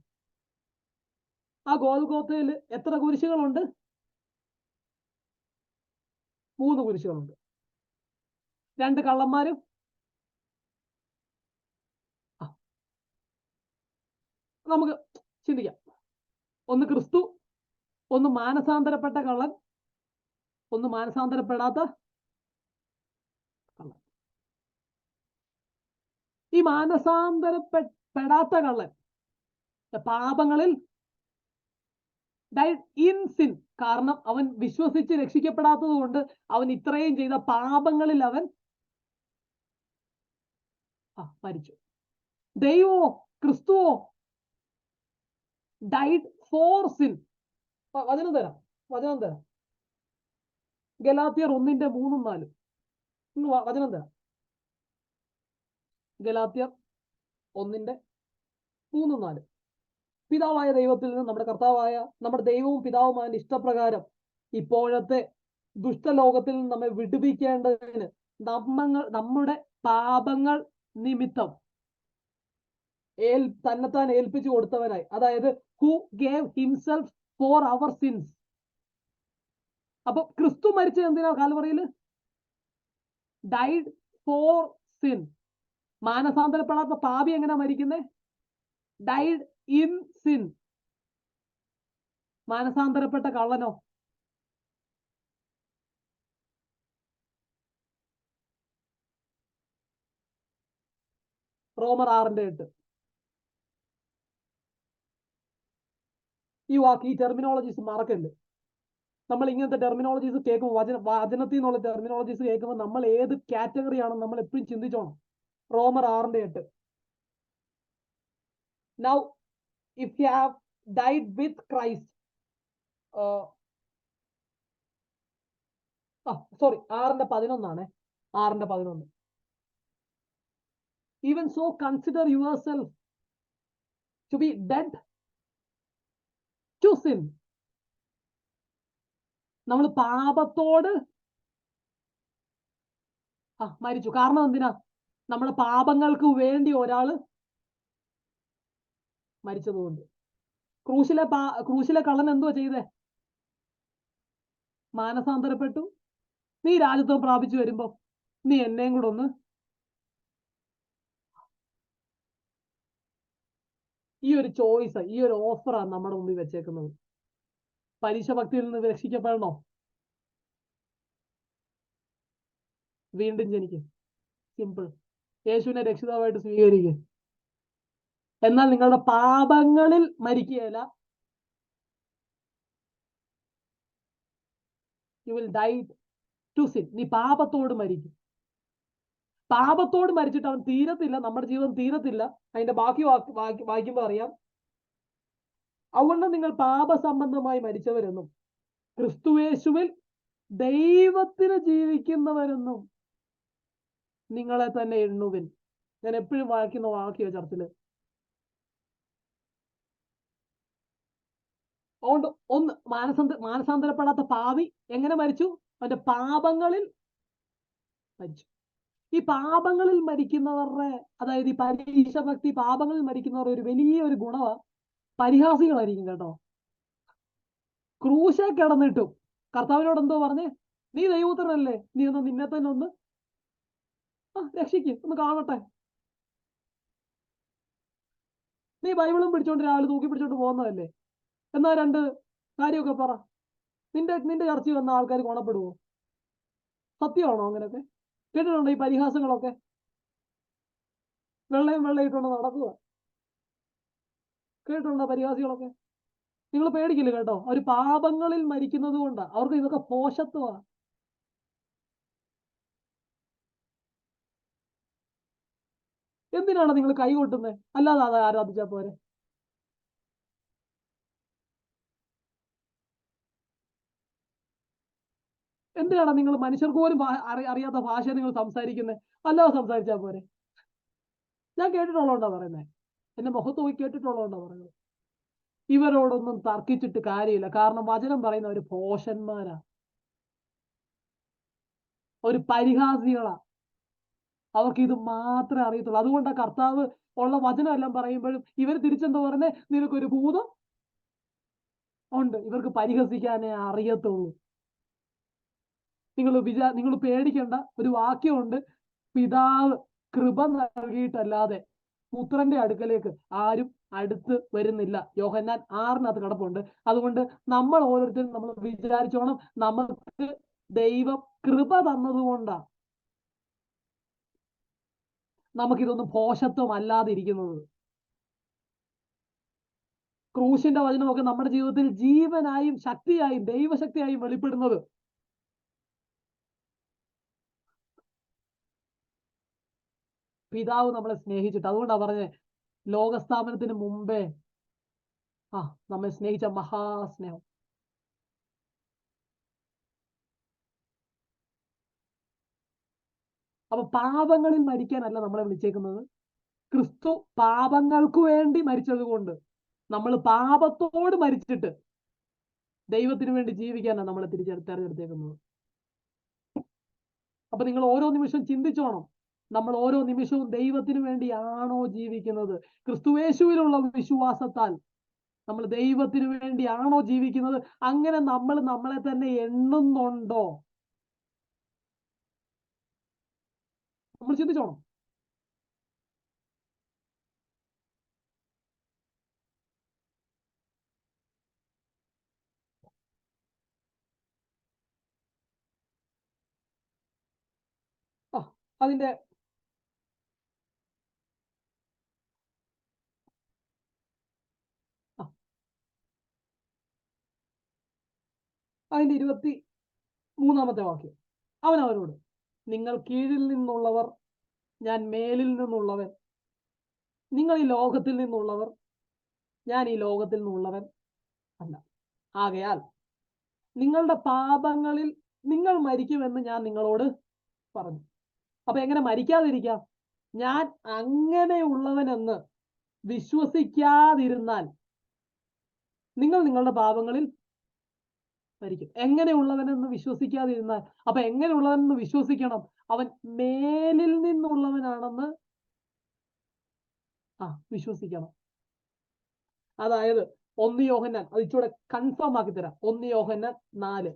ആ ഗോൽഗോത്തയിൽ എത്ര കുരിശുകളുണ്ട്? 3 കുരിശുകളുണ്ട്. 2 കള്ളന്മാരും. നമുക്ക് ചിന്തിക്കാം. ഒന്ന് ക്രിസ്തു, ഒന്ന് മാനസാന്തരപ്പെട്ട കള്ളൻ, ഒന്ന് മാനസാന്തരപ്പെടാത്ത കള്ളൻ. ഈ മാനസാന്തരപ്പെടാത്ത കള്ളൻ പാപങ്ങളിൽ ഡൈഡ് ഇൻ സിൻ. കാരണം അവൻ വിശ്വസിച്ച് രക്ഷിക്കപ്പെടാത്തത് കൊണ്ട് അവൻ ഇത്രയും ചെയ്ത പാപങ്ങളിൽ അവൻ മരിച്ചു. ദൈവമോ, ക്രിസ്തുവോ ഡൈഡ് ഫോർ സിൻ. വചനം തരാം. ഗലാത്യർ 1:3-4 വചനം തരാം. ഗലാത്യർ 1:3-4. പിതാവായ ദൈവത്തിൽ നിന്ന് നമ്മുടെ ദൈവവും പിതാവുമായ ഇഷ്ടപ്രകാരം ഇപ്പോഴത്തെ ദുഷ്ടലോകത്തിൽ നിന്ന് നമ്മെ വിടുവിക്കേണ്ടതിന് നമ്മുടെ പാപങ്ങൾ നിമിത്തം തന്നെത്താൻ ഏൽപ്പിച്ചു കൊടുത്തവനായി. അതായത് who gave himself for our sins. അപ്പൊ ക്രിസ്തു മരിച്ചത് എന്തിനാ? കാൽവറിയില് ഡൈഡ് ഫോർ സിൻ. മാനസാന്തരപ്പെടാത്ത പാപി എങ്ങനെയാ മരിക്കുന്നേ? Died in sin. മാനസാന്തരപ്പെട്ട കള്ളനോ? റോമർ 6:8. ഈ ടെർമിനോളജീസ് മറക്കരുത്. നമ്മൾ ഇങ്ങനത്തെ ടെർമിനോളജീസ് കേൾക്കുമ്പോൾ വചനത്തിൽ നിന്നുള്ള ടെർമിനോളജീസ് കേൾക്കുമ്പോൾ നമ്മൾ ഏത് കാറ്റഗറി ആണെന്ന് നമ്മൾ എപ്പോഴും ചിന്തിച്ചോണം. റോമർ 6:8. Now if you have died with Christ, sorry 6:11 6:11. Even so consider yourself to be dead to sin. നമ്മൾ പാപത്തോട് മരിച്ചു. കാരണം എന്തിനാ? നമ്മുടെ പാപങ്ങൾക്ക് വേണ്ടി ഒരാള് മരിച്ചതുകൊണ്ട്. ക്രൂശിലെ കള്ളൻ എന്തുവാ ചെയ്തേ? മാനസാന്തരപ്പെട്ടു. നീ രാജ്യത്വം പ്രാപിച്ചു വരുമ്പോ നീ എന്നെയും കൂടെ ഒന്ന്, ഈ ഒരു ചോയ്സ്, ഈ ഒരു ഓഫറാണ് നമ്മുടെ മുമ്പിൽ വെച്ചേക്കുന്നത്. പരീക്ഷഭക്തിയിൽ നിന്ന് രക്ഷിക്കപ്പെടണോ? വീണ്ടും ജനിക്കും. സിമ്പിൾ. യേശുവിനെ രക്ഷിതാവായിട്ട് സ്വീകരിക്കുക. എന്നാൽ നിങ്ങളുടെ പാപങ്ങളിൽ മരിക്കുകയല്ല. You will die to sin. നീ പാപത്തോട് മരിക്കും. പാപത്തോട് മരിച്ചിട്ട് അവൻ തീരത്തില്ല, നമ്മുടെ ജീവിതം തീരത്തില്ല. അതിന്റെ ബാക്കി വായിക്കുമ്പോൾ അറിയാം. അതുകൊണ്ട് നിങ്ങൾ പാപസംബന്ധമായി മരിച്ചവരെന്നും ക്രിസ്തുയേശുവിൽ ദൈവത്തിന് ജീവിക്കുന്നവരെന്നും നിങ്ങളെ തന്നെ എണ്ണുവിൻ. ഞാൻ എപ്പോഴും വായിക്കുന്ന വാക്യോ ചർച്ചില്. അതുകൊണ്ട് ഒന്ന്, മാനസാന്തരപ്പെടാത്ത പാവി എങ്ങനെ മരിച്ചു? അവന്റെ പാപങ്ങളിൽ മരിച്ചു. ഈ പാപങ്ങളിൽ മരിക്കുന്നവരുടെ, അതായത് ഈ പരീക്ഷഭക്തി പാപങ്ങളിൽ മരിക്കുന്നവരുടെ ഒരു വലിയൊരു ഗുണമാണ് പരിഹാസികളായിരിക്കും കേട്ടോ. ക്രൂശ കിടന്നിട്ടും കർത്താവിനോട് എന്തോ പറഞ്ഞേ? നീ ദൈവപുത്രനല്ലേ, നീ ഒന്ന് നിന്നെ തന്നെ ഒന്ന് രക്ഷിക്ക്, ഒന്ന് കാണട്ടെ. നീ ബൈബിളും പിടിച്ചോണ്ട് രാവിലെ തൂക്കി പിടിച്ചോണ്ട് പോകുന്നതല്ലേ, എന്നാ രണ്ട് കാര്യമൊക്കെ പറ. നിന്റെ ചർച്ചയിൽ വന്ന ആൾക്കാർ ഗുണപ്പെടുവോ? സത്യമാണോ അങ്ങനെയൊക്കെ? കേട്ടിട്ടുണ്ടോ ഈ പരിഹാസങ്ങളൊക്കെ? വെള്ളയിട്ടോണ്ട് നടക്കുക. കേട്ടിട്ടുണ്ടോ പരിഹാസികളൊക്കെ? നിങ്ങൾ പേടിക്കില്ല കേട്ടോ. അവർ പാപങ്ങളിൽ മരിക്കുന്നത് കൊണ്ടാ. അവർക്ക് ഇതൊക്കെ പോഷത്വമാണ്. എന്തിനാണ് നിങ്ങൾ കൈ കൊട്ടുന്നത്? അല്ലാതെ അത് ആരാധിച്ചാ പോരെ? എന്തിനാണ് നിങ്ങൾ മനുഷ്യർക്ക് പോലും അറിയാത്ത ഭാഷ നിങ്ങൾ സംസാരിക്കുന്നത്? അല്ലാതെ സംസാരിച്ചാ പോരെ? ഞാൻ കേട്ടിട്ടുള്ളതുകൊണ്ടാ പറയുന്നത്. എന്റെ മുഖത്ത് പോയി കേട്ടിട്ടുള്ളതുകൊണ്ടാ പറയുന്നത്. ഇവരോടൊന്നും തർക്കിച്ചിട്ട് കാര്യമില്ല. കാരണം വചനം പറയുന്ന ഒരു ഭോഷന്മാരാ, ഒരു പരിഹാസികളാ. അവർക്ക് ഇത് മാത്രമേ അറിയത്തുള്ളൂ. അതുകൊണ്ടാണ് കർത്താവ് ഉള്ള വചനം എല്ലാം പറയുമ്പോഴും ഇവർ തിരിച്ചെന്തോ പറഞ്ഞേ? നിനക്കൊരു ഭൂതം ഉണ്ട്. ഇവർക്ക് പരിഹസിക്കാനേ അറിയത്തുള്ളൂ. നിങ്ങൾ പേടിക്കേണ്ട. ഒരു വാക്യമുണ്ട്, പിതാവ് കൃപ നൽകിയിട്ടല്ലാതെ പുത്രന്റെ അടുക്കലേക്ക് ആരും അടുത്ത് വരുന്നില്ല. യോഹന്നാൻ 6 കിടപ്പുണ്ട്. അതുകൊണ്ട് നമ്മൾ ഓരോരുത്തരും നമ്മൾ വിചാരിച്ചോണം, നമുക്ക് ദൈവം കൃപ തന്നതുകൊണ്ടാ നമുക്കിതൊന്നും പോഷത്വം അല്ലാതിരിക്കുന്നത്. ക്രൂശിന്റെ വചനമൊക്കെ നമ്മുടെ ജീവിതത്തിൽ ജീവനായും ശക്തിയായും ദൈവശക്തിയായും വെളിപ്പെടുന്നത്. പിതാവ് നമ്മളെ സ്നേഹിച്ചിട്ട്, അതുകൊണ്ടാ പറഞ്ഞേ ലോകസ്ഥാപനത്തിന് മുമ്പേ നമ്മെ സ്നേഹിച്ച മഹാസ്നേഹം. അപ്പൊ പാപങ്ങളിൽ മരിക്കാനല്ല നമ്മളെ വിളിച്ചേക്കുന്നത്. ക്രിസ്തു പാപങ്ങൾക്ക് വേണ്ടി മരിച്ചത് കൊണ്ട് നമ്മൾ പാപത്തോട് മരിച്ചിട്ട് ദൈവത്തിന് വേണ്ടി ജീവിക്കാനാണ് നമ്മളെ തെരഞ്ഞെടുത്തേക്കുന്നത്. അപ്പൊ നിങ്ങൾ ഓരോ നിമിഷവും ചിന്തിച്ചോണം, നമ്മൾ ഓരോ നിമിഷവും ദൈവത്തിന് വേണ്ടിയാണോ ജീവിക്കുന്നത്? ക്രിസ്തുയേശുവിലുള്ള വിശ്വാസത്താൽ നമ്മൾ ദൈവത്തിന് വേണ്ടിയാണോ ജീവിക്കുന്നത്? അങ്ങനെ നമ്മൾ നമ്മളെ തന്നെ എണ്ണുന്നുണ്ടോ? നമ്മൾ ചിന്തിച്ചോണം. അതിന്റെ അതിന്റെ 23-ാമത്തെ വാക്യം. അവൻ അവരോട്, നിങ്ങൾ കീഴിൽ നിന്നുള്ളവർ, ഞാൻ മേലിൽ നിന്നുള്ളവൻ. നിങ്ങൾ ഈ ലോകത്തിൽ നിന്നുള്ളവർ, ഞാൻ ഈ ലോകത്തിൽ നിന്നുള്ളവൻ അല്ല. ആകയാൽ നിങ്ങളുടെ പാപങ്ങളിൽ നിങ്ങൾ മരിക്കുമെന്ന് ഞാൻ നിങ്ങളോട് പറഞ്ഞു. അപ്പൊ എങ്ങനെ മരിക്കാതിരിക്കാം? ഞാൻ അങ്ങനെയുള്ളവനെന്ന് വിശ്വസിക്കാതിരുന്നാൽ നിങ്ങൾ നിങ്ങളുടെ പാപങ്ങളിൽ മരിക്കും. എങ്ങനെയുള്ളവനെന്ന് വിശ്വസിക്കാതിരുന്നാൽ, അപ്പൊ എങ്ങനെയുള്ളവനെന്ന് വിശ്വസിക്കണം? അവൻ മേലിൽ നിന്നുള്ളവനാണെന്ന് വിശ്വസിക്കണം. അതായത് 1 യോഹന്നാൻ, അത് ഇച്ചിരി കൺഫേം ആക്കി തരാം. 1 യോഹന്നാൻ 4.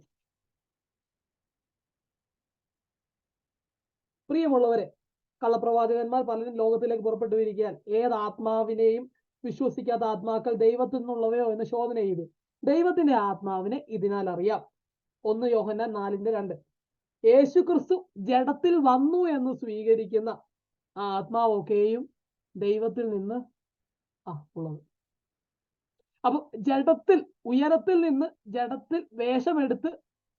പ്രിയമുള്ളവരെ, കള്ളപ്രവാചകന്മാർ പലരും ലോകത്തിലേക്ക് പുറപ്പെട്ടു വരികയാൽ ഏത് ആത്മാവിനെയും വിശ്വസിക്കാത്ത ആത്മാക്കൾ ദൈവത്തിൽ നിന്നുള്ളവയോ എന്ന് ശോധന ചെയ്തു. ദൈവത്തിന്റെ ആത്മാവിനെ ഇതിനാൽ അറിയാം. 1 യോഹന്നാൻ 4:2. യേശു ക്രിസ്തു ജഡത്തിൽ വന്നു എന്ന് സ്വീകരിക്കുന്ന ആ ആത്മാവൊക്കെയും ദൈവത്തിൽ നിന്ന് ഉള്ളത്. അപ്പൊ ജഡത്തിൽ, ഉയരത്തിൽ നിന്ന് ജഡത്തിൽ വേഷമെടുത്ത്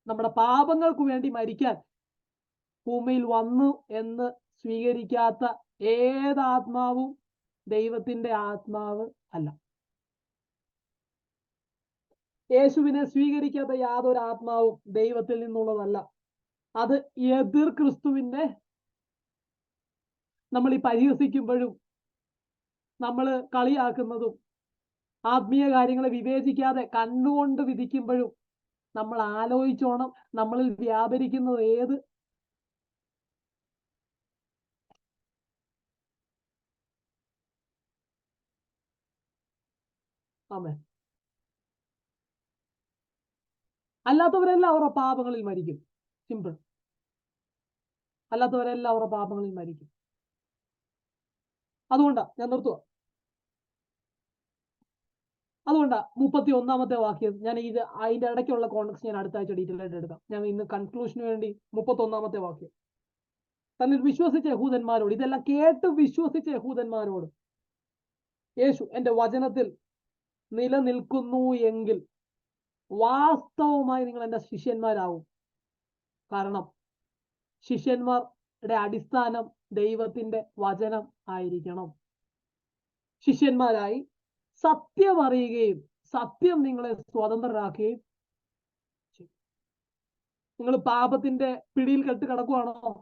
നമ്മുടെ പാപങ്ങൾക്ക് വേണ്ടി മരിക്കാൻ ഭൂമിയിൽ വന്നു എന്ന് സ്വീകരിക്കാത്ത ഏതാത്മാവും ദൈവത്തിന്റെ ആത്മാവ് അല്ല. യേശുവിനെ സ്വീകരിക്കാത്ത യാതൊരു ആത്മാവും ദൈവത്തിൽ നിന്നുള്ളതല്ല. അത് എതിർ ക്രിസ്തുവിന്റെ, നമ്മൾ ഈ പരിഹസിക്കുമ്പോഴും നമ്മൾ കളിയാക്കുന്നതും ആത്മീയ കാര്യങ്ങളെ വിവേചിക്കാതെ കണ്ണുകൊണ്ട് വിധിക്കുമ്പോഴും നമ്മൾ ആലോചിച്ചോണം നമ്മളിൽ വ്യാപരിക്കുന്നത് ഏത്. ആമേൻ. അല്ലാത്തവരെല്ലാം അവരുടെ പാപങ്ങളിൽ മരിക്കും. സിമ്പിൾ. അല്ലാത്തവരെല്ലാം അവരുടെ പാപങ്ങളിൽ മരിക്കും. അതുകൊണ്ടാ ഞാൻ നിർത്തുക. അതുകൊണ്ടാ 31-ാമത്തെ വാക്യം ഞാൻ ഇത് അതിന്റെ ഇടയ്ക്കുള്ള കോൺടെക്സ്റ്റ് ഞാൻ അടുത്ത ആഴ്ച ഡീറ്റെയിൽ ആയിട്ട് എടുക്കാം. ഞാൻ ഇന്ന് കൺക്ലൂഷന് വേണ്ടി 31-ാമത്തെ വാക്യം. തന്നിൽ വിശ്വസിച്ച യഹൂദന്മാരോട്, ഇതെല്ലാം കേട്ട് വിശ്വസിച്ച യഹൂദന്മാരോട് യേശു എന്റെ വചനത്തിൽ നിലനിൽക്കുന്നു എങ്കിൽ വാസ്തവമായി നിങ്ങൾ എന്റെ ശിഷ്യന്മാരാവും. കാരണം ശിഷ്യന്മാരുടെ അടിസ്ഥാനം ദൈവത്തിന്റെ വചനം ആയിരിക്കണം. ശിഷ്യന്മാരായി സത്യം അറിയുകയും സത്യം നിങ്ങളെ സ്വതന്ത്രരാക്കുകയും ചെയ്യും. നിങ്ങൾ പാപത്തിന്റെ പിടിയിൽ കെട്ട് കിടക്കുവാണോ?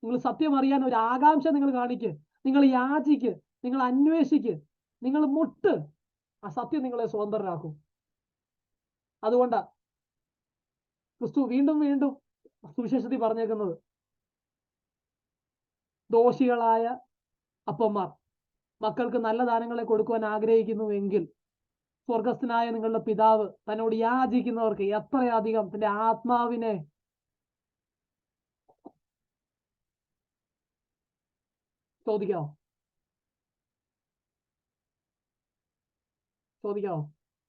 നിങ്ങൾ സത്യം അറിയാൻ ഒരു ആകാംക്ഷ നിങ്ങൾ കാണിക്ക്, നിങ്ങൾ യാചിക്ക്, നിങ്ങൾ അന്വേഷിക്ക്, നിങ്ങൾ മുട്ട്. ആ സത്യം നിങ്ങളെ സ്വതന്ത്രരാക്കും. അതുകൊണ്ടാ ക്രിസ്തു വീണ്ടും വീണ്ടും സുവിശേഷത്തിൽ പറഞ്ഞേക്കുന്നത്, ദോഷികളായ അപ്പന്മാർ മക്കൾക്ക് നല്ല ദാനങ്ങളെ കൊടുക്കുവാൻ ആഗ്രഹിക്കുന്നുവെങ്കിൽ സ്വർഗസ്ഥനായ നിങ്ങളുടെ പിതാവ് തന്നോട് യാചിക്കുന്നവർക്ക് എത്രയധികം തന്റെ ആത്മാവിനെ ചോദിക്കാമോ?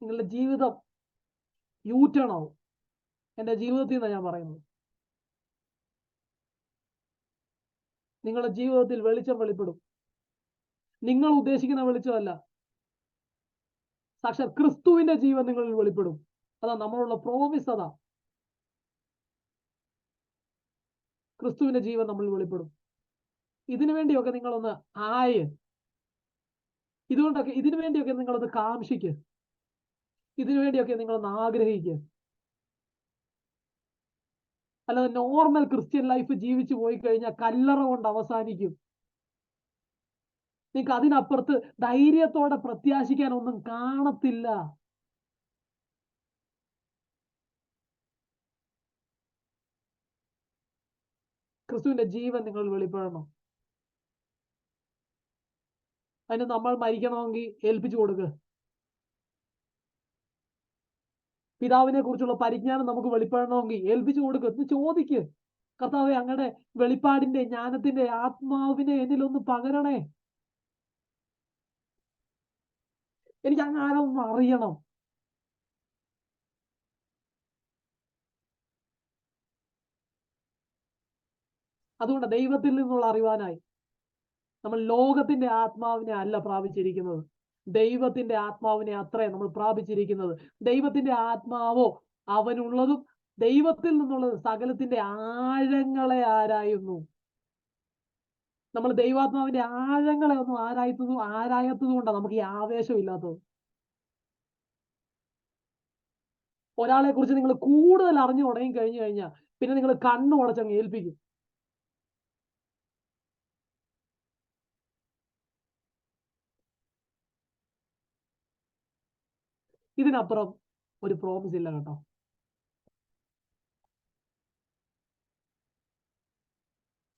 നിങ്ങളുടെ ജീവിതം യൂട്ടേൺ ആവും. എന്റെ ജീവിതത്തിൽ നിന്നാണ് ഞാൻ പറയുന്നത്. നിങ്ങളുടെ ജീവിതത്തിൽ വെളിച്ചം വെളിപ്പെടും. നിങ്ങൾ ഉദ്ദേശിക്കുന്ന വെളിച്ചമല്ല, സാക്ഷാൽ ക്രിസ്തുവിന്റെ ജീവൻ നിങ്ങളിൽ വെളിപ്പെടും. അതാ നമ്മളുള്ള പ്രോമിസ്. അതാ ക്രിസ്തുവിന്റെ ജീവൻ നമ്മൾ വെളിപ്പെടും. ഇതിനു വേണ്ടിയൊക്കെ നിങ്ങളൊന്ന് ഇതിനു വേണ്ടിയൊക്കെ നിങ്ങളൊന്ന് കാംക്ഷിക്ക്, ഇതിനു വേണ്ടിയൊക്കെ നിങ്ങളൊന്ന് ആഗ്രഹിക്കുക. അല്ലാതെ നോർമൽ ക്രിസ്ത്യൻ ലൈഫ് ജീവിച്ചു പോയി കഴിഞ്ഞാൽ കല്ലറ കൊണ്ട് അവസാനിക്കും. നിങ്ങൾക്ക് അതിനപ്പുറത്ത് ധൈര്യത്തോടെ പ്രത്യാശിക്കാൻ ഒന്നും കാണത്തില്ല. ക്രിസ്തുവിന്റെ ജീവൻ നിങ്ങൾ വെളിപ്പെടണം. അതിന് നമ്മൾ മരിക്കണമെങ്കിൽ ഏൽപ്പിച്ചു കൊടുക്കുക. പിതാവിനെ കുറിച്ചുള്ള പരിജ്ഞാനം നമുക്ക് വെളിപ്പെടണമെങ്കിൽ ഏൽപ്പിച്ചു കൊടുക്കുക. എന്ന് ചോദിക്ക്, കർത്താവേ അങ്ങയുടെ വെളിപ്പാടിന്റെ ജ്ഞാനത്തിന്റെ ആത്മാവിനെ എന്നിലൊന്ന് പകരണേ, എനിക്ക് അങ്ങനെ ഒന്ന് അറിയണം. അതുകൊണ്ട് ദൈവത്തിൽ നിന്നുള്ള അറിവാനായി നമ്മൾ ലോകത്തിന്റെ ആത്മാവിനെ അല്ല പ്രാപിച്ചിരിക്കുന്നത്, ദൈവത്തിന്റെ ആത്മാവിനെ അത്രേ നമ്മൾ പ്രാപിച്ചിരിക്കുന്നത്. ദൈവത്തിന്റെ ആത്മാവോ അവനുള്ളതും ദൈവത്തിൽ നിന്നുള്ളത് സകലത്തിന്റെ ആഴങ്ങളെ ആരായുന്നു. നമ്മൾ ദൈവാത്മാവിന്റെ ആഴങ്ങളെ ഒന്നും ആരായത്തത് കൊണ്ടാണ് നമുക്ക് ഈ ആവേശം ഇല്ലാത്തത്. ഒരാളെ കുറിച്ച് നിങ്ങൾ കൂടുതൽ അറിഞ്ഞു തുടങ്ങി കഴിഞ്ഞു കഴിഞ്ഞാൽ പിന്നെ നിങ്ങൾ കണ്ണു ഉടച്ചങ്ങ് ഏൽപ്പിക്കും. ഇതിനപ്പുറം ഒരു പ്രോമിസ് ഇല്ല കേട്ടോ.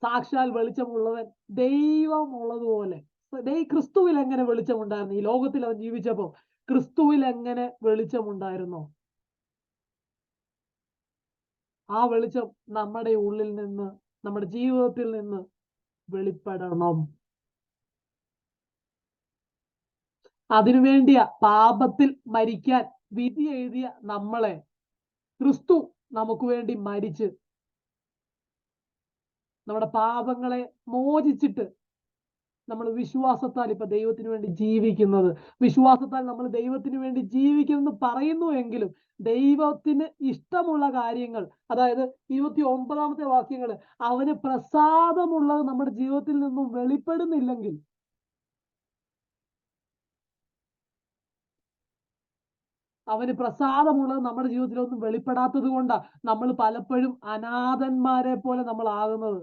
സാക്ഷാൽ വെളിച്ചമുള്ളവൻ ദൈവം ഉള്ളതുപോലെ. ക്രിസ്തുവിൽ എങ്ങനെ വെളിച്ചമുണ്ടായിരുന്നു? ഈ ലോകത്തിൽ അവൻ ജീവിച്ചപ്പോ ക്രിസ്തുവിൽ എങ്ങനെ വെളിച്ചമുണ്ടായിരുന്നോ ആ വെളിച്ചം നമ്മുടെ ഉള്ളിൽ നിന്ന്, നമ്മുടെ ജീവിതത്തിൽ നിന്ന് വെളിപ്പെടണം. അതിനുവേണ്ടിയാ പാപത്തിൽ മരിക്കാൻ വിധി എഴുതിയ നമ്മളെ ക്രിസ്തു നമുക്ക് വേണ്ടി മരിച്ച് നമ്മുടെ പാപങ്ങളെ മോചിച്ചിട്ട് നമ്മൾ വിശ്വാസത്താൽ ഇപ്പൊ ദൈവത്തിന് വേണ്ടി ജീവിക്കുന്നത്. വിശ്വാസത്താൽ നമ്മൾ ദൈവത്തിന് വേണ്ടി ജീവിക്കുമെന്ന് പറയുന്നു എങ്കിലും ദൈവത്തിന് ഇഷ്ടമുള്ള കാര്യങ്ങൾ, അതായത് 29ാമത്തെ വാക്യങ്ങൾ, അവന് പ്രസാദമുള്ളത് നമ്മുടെ ജീവിതത്തിൽ നിന്നും വെളിപ്പെടുന്നില്ലെങ്കിൽ അവന് പ്രസാദമുള്ളത് നമ്മുടെ ജീവിതത്തിൽ ഒന്നും വെളിപ്പെടാത്തത് കൊണ്ടാണ് നമ്മൾ പലപ്പോഴും അനാഥന്മാരെ പോലെ നമ്മൾ ആകുന്നത്.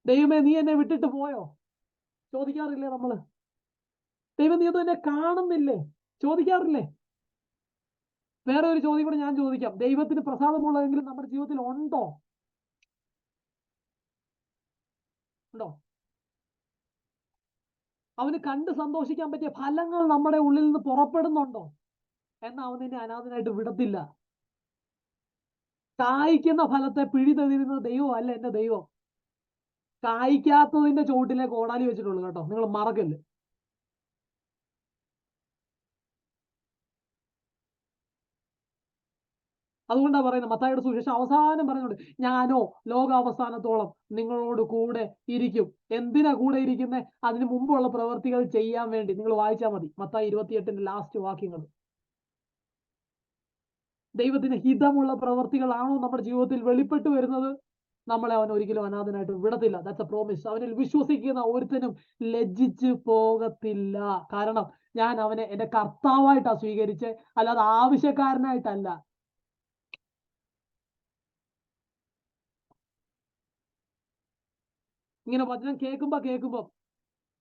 ദൈവമേ നീ എന്നെ വിട്ടിട്ട് പോയോ ചോദിക്കാറില്ലേ നമ്മള്? ദൈവം നീ എന്നെ കാണുന്നില്ലേ ചോദിക്കാറില്ലേ? വേറെ ഒരു ചോദ്യം കൂടെ ഞാൻ ചോദിക്കാം. ദൈവത്തിന് പ്രസാദമുള്ളതെങ്കിലും നമ്മുടെ ജീവിതത്തിൽ ഉണ്ടോ? അവന് കണ്ട് സന്തോഷിക്കാൻ പറ്റിയ ഫലങ്ങൾ നമ്മുടെ ഉള്ളിൽ നിന്ന് പുറപ്പെടുന്നുണ്ടോ? എന്നാൽ അവൻ നിന്നെ അനാഥനായിട്ട് വിടത്തില്ല. കായ്ക്കുന്ന ഫലത്തെ പിഴുതെതിരുന്ന ദൈവം അല്ല എന്റെ ദൈവം. കായ്ക്കാത്തതിന്റെ ചുവട്ടിലെ കോടാലി വെച്ചിട്ടുള്ളൂ കേട്ടോ, നിങ്ങൾ മറക്കല്ല്. അതുകൊണ്ടാണ് പറയുന്നത് മത്തായിയുടെ സുവിശേഷം അവസാനം പറയുന്നുണ്ട്, ഞാനോ ലോകാവസാനത്തോളം നിങ്ങളോട് കൂടെ ഇരിക്കും. എന്തിനാ കൂടെ ഇരിക്കുന്നേ? അതിന് മുമ്പുള്ള പ്രവൃത്തികൾ ചെയ്യാൻ വേണ്ടി. നിങ്ങൾ വായിച്ചാൽ മതി മത്തായി 28ന്റെ ലാസ്റ്റ് വാക്യങ്ങൾ. ദൈവത്തിന് ഹിതമുള്ള പ്രവൃത്തികളാണോ നമ്മുടെ ജീവിതത്തിൽ വെളിപ്പെട്ടു വരുന്നത്? നമ്മളെ അവൻ ഒരിക്കലും അനാഥനായിട്ട് വിടത്തില്ല. That's A promise. അവനിൽ വിശ്വസിക്കുന്ന ഒരുത്തനും ലജ്ജിച്ച് പോകത്തില്ല. കാരണം ഞാൻ അവനെ എന്റെ കർത്താവായിട്ടാ സ്വീകരിച്ച്, അല്ലാതെ ആവശ്യക്കാരനായിട്ടല്ല. ഇങ്ങനെ വചനം കേൾക്കുമ്പോ